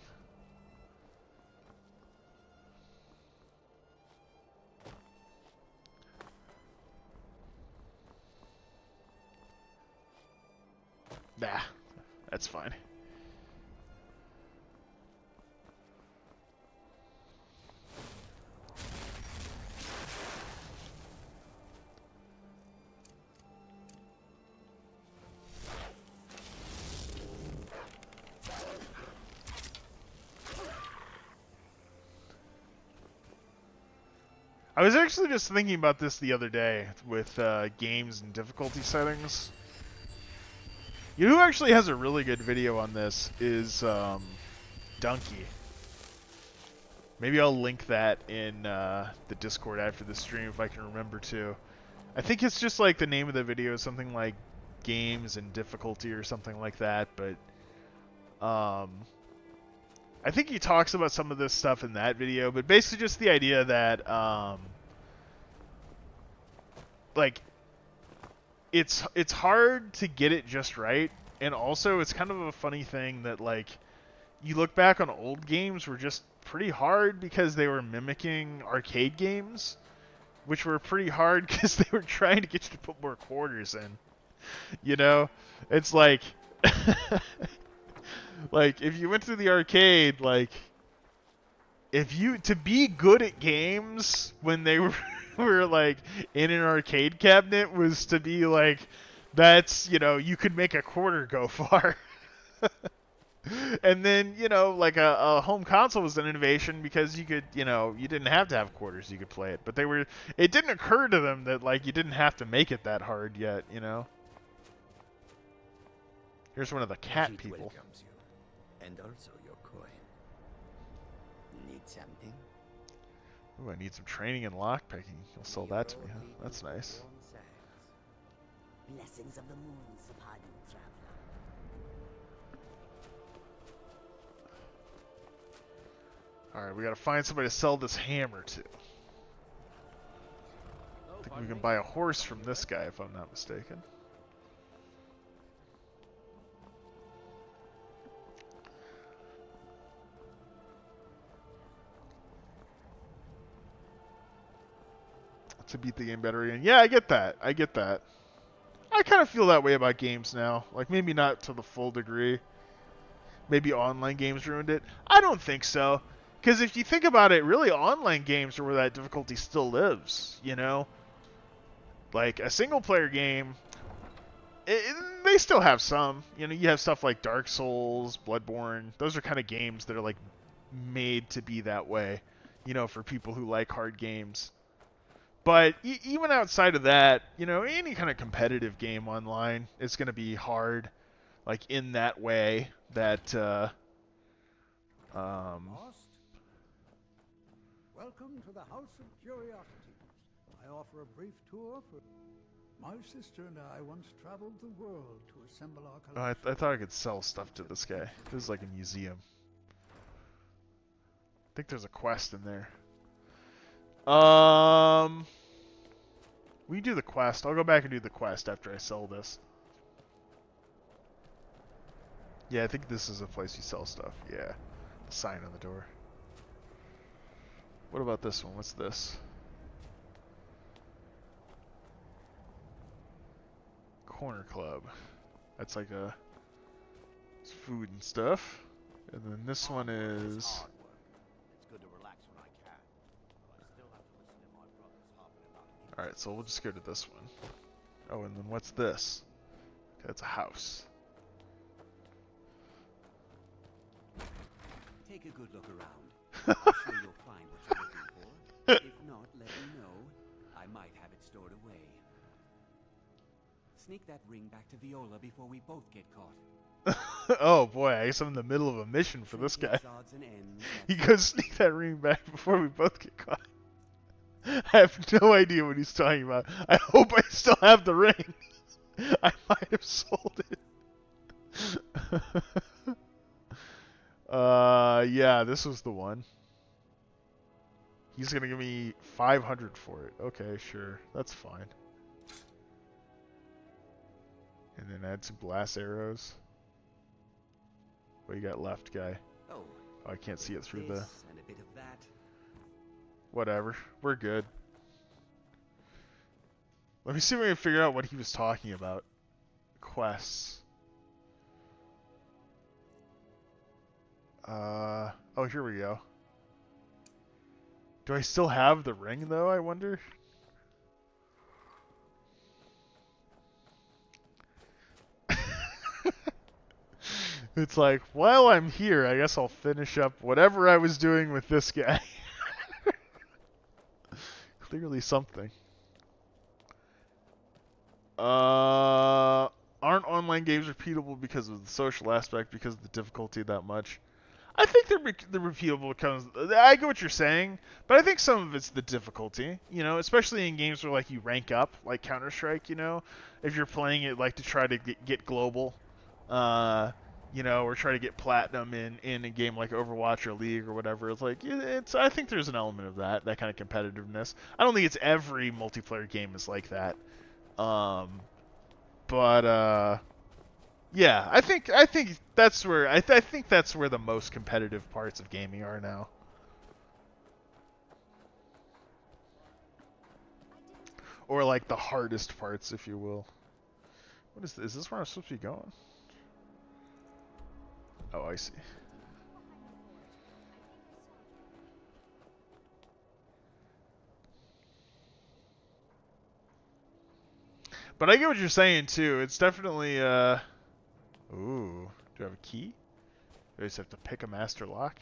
Nah, that's fine. I was actually just thinking about this the other day with games and difficulty settings. You know who actually has a really good video on this is Donkey. Maybe I'll link that in the Discord after the stream if I can remember to. I think it's just like the name of the video is something like games and difficulty or something like that, but I think he talks about some of this stuff in that video, but basically just the idea that like it's hard to get it just right, and also it's kind of a funny thing that like you look back on old games were just pretty hard because they were mimicking arcade games, which were pretty hard because they were trying to get you to put more quarters in. You know, it's like like if you went to the arcade, like if you to be good at games when they were like in an arcade cabinet was to be like that's, you know, you could make a quarter go far. And then, you know, like a home console was an innovation because you could, you know, you didn't have to have quarters, you could play it. But it didn't occur to them that like you didn't have to make it that hard yet, you know. Here's one of the cat people. Welcomes you, and also your coin. Need something? Ooh, I need some training in lockpicking. You'll sell that to me, huh? That's nice. Blessings of the moons upon you, traveler. Alright, we gotta find somebody to sell this hammer to. I think we can buy a horse from this guy if I'm not mistaken. To beat the game better again. Yeah, I get that. I get that. I kind of feel that way about games now. Like, maybe not to the full degree. Maybe online games ruined it. I don't think so. Because if you think about it, really, online games are where that difficulty still lives, you know? Like, a single-player game, they still have some. You know, you have stuff like Dark Souls, Bloodborne. Those are kind of games that are, like, made to be that way, you know, for people who like hard games. But even outside of that, you know, any kind of competitive game online is going to be hard, like in that way that. Lost? Welcome to the House of Curiosities. I offer a brief tour for... My sister and I once traveled the world to assemble our collection. I thought I could sell stuff to this guy. This is like a museum. I think there's a quest in there. We do the quest. I'll go back and do the quest after I sell this. Yeah, I think this is a place you sell stuff. Yeah. The sign on the door. What about this one? What's this? Corner Club. That's like a... It's food and stuff. And then this one is... It's good to relax when I can. But I still have to listen to my brothers hopping about. Alright, so we'll just go to this one. Oh, and then what's this? Okay, that's a house. Take a good look around. I'm sure you'll find what you're looking for. If not, let me know. I might have it stored away. Sneak that ring back to Viola before we both get caught. Oh boy, I guess I'm in the middle of a mission for this guy. Odds and ends, He goes sneak that ring back before we both get caught. I have no idea what he's talking about. I hope I still have the ring. I might have sold it. Yeah, this was the one. He's gonna give me 500 for it. Okay, sure. That's fine. And then add some glass arrows. What you got left, guy? Oh, Oh, I can't see it through the... this and a bit of that. Whatever. We're good. Let me see if we can figure out what he was talking about. Quests. Oh, here we go. Do I still have the ring, though, I wonder? It's like, while I'm here, I guess I'll finish up whatever I was doing with this guy. Clearly something. Aren't online games repeatable because of the social aspect, because of the difficulty that much? I think they're repeatable because I get what you're saying, but I think some of it's the difficulty, you know, especially in games where like you rank up, like Counter-Strike, you know, if you're playing it like to try to get global, you know, or try to get platinum in a game like Overwatch or League or whatever. It's like I think there's an element of that kind of competitiveness. I don't think it's every multiplayer game is like that, but yeah, I think that's where I think that's where the most competitive parts of gaming are now. Or like the hardest parts, if you will. What is this? Is this where I'm supposed to be going? Oh, I see. But I get what you're saying too. It's definitely ooh, do I have a key? Do I just have to pick a master lock?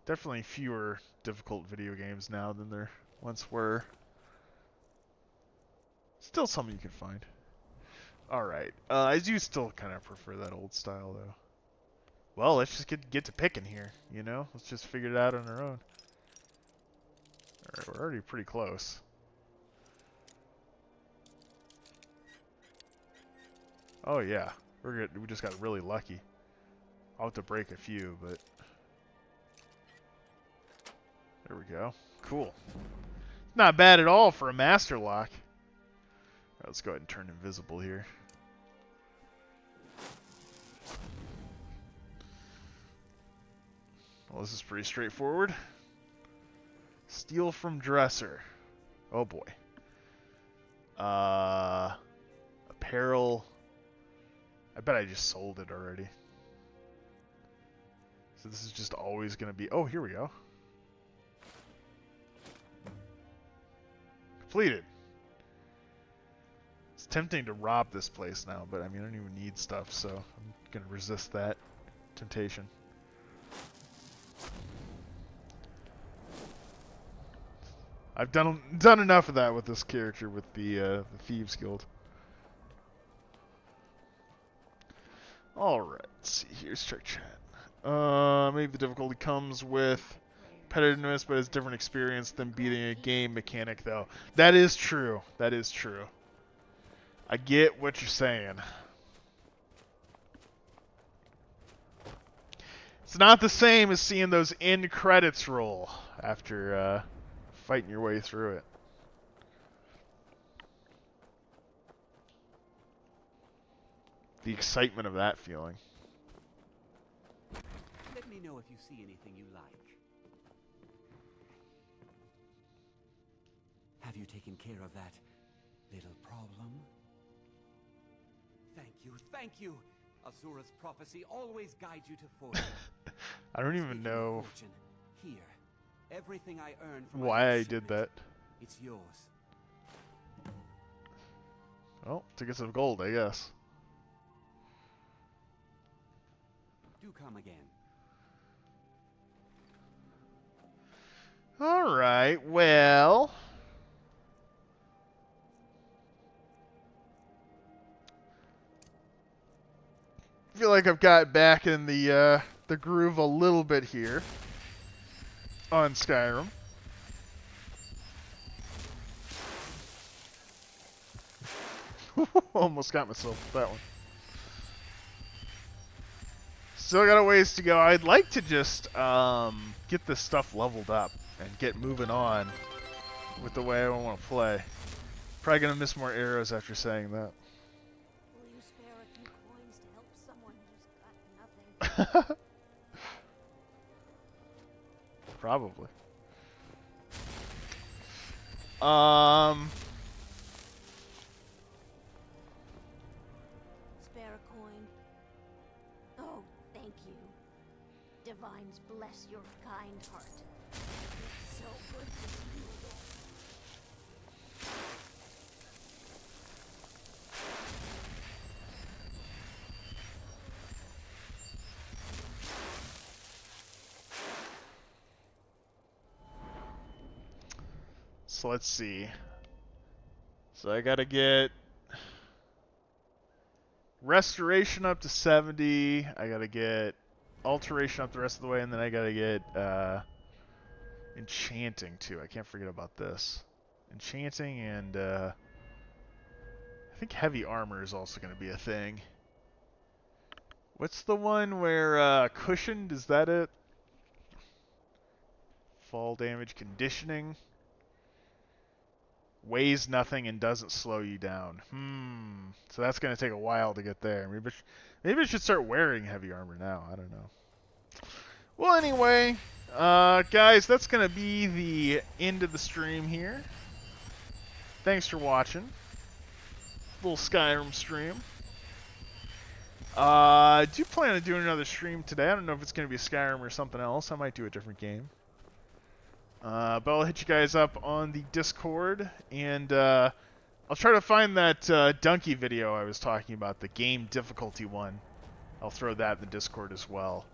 Definitely fewer difficult video games now than there once were. Still something you can find. Alright. I do still kind of prefer that old style, though. Well, let's just get to picking here, you know? Let's just figure it out on our own. Alright, we're already pretty close. Oh, yeah. We just got really lucky. I'll have to break a few, but... There we go. Cool. Not bad at all for a master lock. Right, let's go ahead and turn invisible here. Well, this is pretty straightforward. Steal from dresser. Oh boy. Apparel. I bet I just sold it already. So this is just always going to be... Oh, here we go. Completed. It's tempting to rob this place now, but I mean, I don't even need stuff, so I'm going to resist that temptation. I've done enough of that with this character with the Thieves Guild. Alright, let's see. Here's check chat. Maybe the difficulty comes with competitiveness, but it's a different experience than beating a game mechanic, though. That is true. That is true. I get what you're saying. It's not the same as seeing those end credits roll after fighting your way through it. The excitement of that feeling. Let me know if you see anything you like. Have you taken care of that little problem? Thank you. Azura's prophecy always guides you to fortune. I don't even know fortune, here, everything I earned from why I did that. It's yours. Well, to get some gold, I guess. Do come again. Alright, well... I feel like I've got back in the groove a little bit here on Skyrim. Almost got myself with that one. Still got a ways to go. I'd like to just get this stuff leveled up. and get moving on with the way I want to play. Probably gonna miss more arrows after saying that. Will you spare a few coins to help someone who's got nothing? Probably. Spare a coin? Oh, thank you. Divines bless your kind heart. It's so good to see you again. So let's see. So I gotta get restoration up to 70. I gotta get alteration up the rest of the way, and then I gotta get enchanting too. I can't forget about this. Enchanting and I think heavy armor is also gonna be a thing. What's the one where cushioned? Is that it? Fall damage conditioning. Weighs nothing and doesn't slow you down. So that's going to take a while to get there. Maybe I should start wearing heavy armor now. I don't know. Well, anyway, guys, that's going to be the end of the stream here. Thanks for watching. Little Skyrim stream. I do plan on doing another stream today. I don't know if it's going to be Skyrim or something else. I might do a different game. But I'll hit you guys up on the Discord, and I'll try to find that donkey video I was talking about, the game difficulty one. I'll throw that in the Discord as well.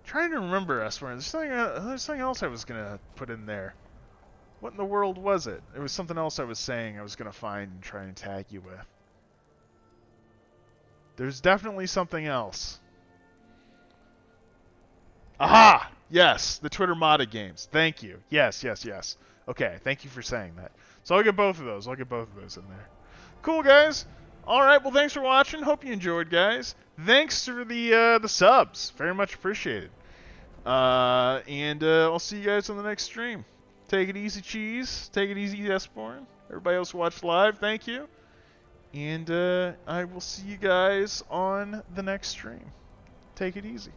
Trying to remember, I swear, there's something else I was going to put in there. What in the world was it? It was something else I was saying I was going to find and try and tag you with. There's definitely something else. Aha! Yes, the Twitter modded games. Thank you. Yes. Okay, thank you for saying that. So I'll get both of those. in there. Cool, guys. All right, well, thanks for watching. Hope you enjoyed, guys. Thanks for the subs. Very much appreciated. And I'll see you guys on the next stream. Take it easy, Cheese. Take it easy, Esborn. Everybody else who watched live, thank you. And I will see you guys on the next stream. Take it easy.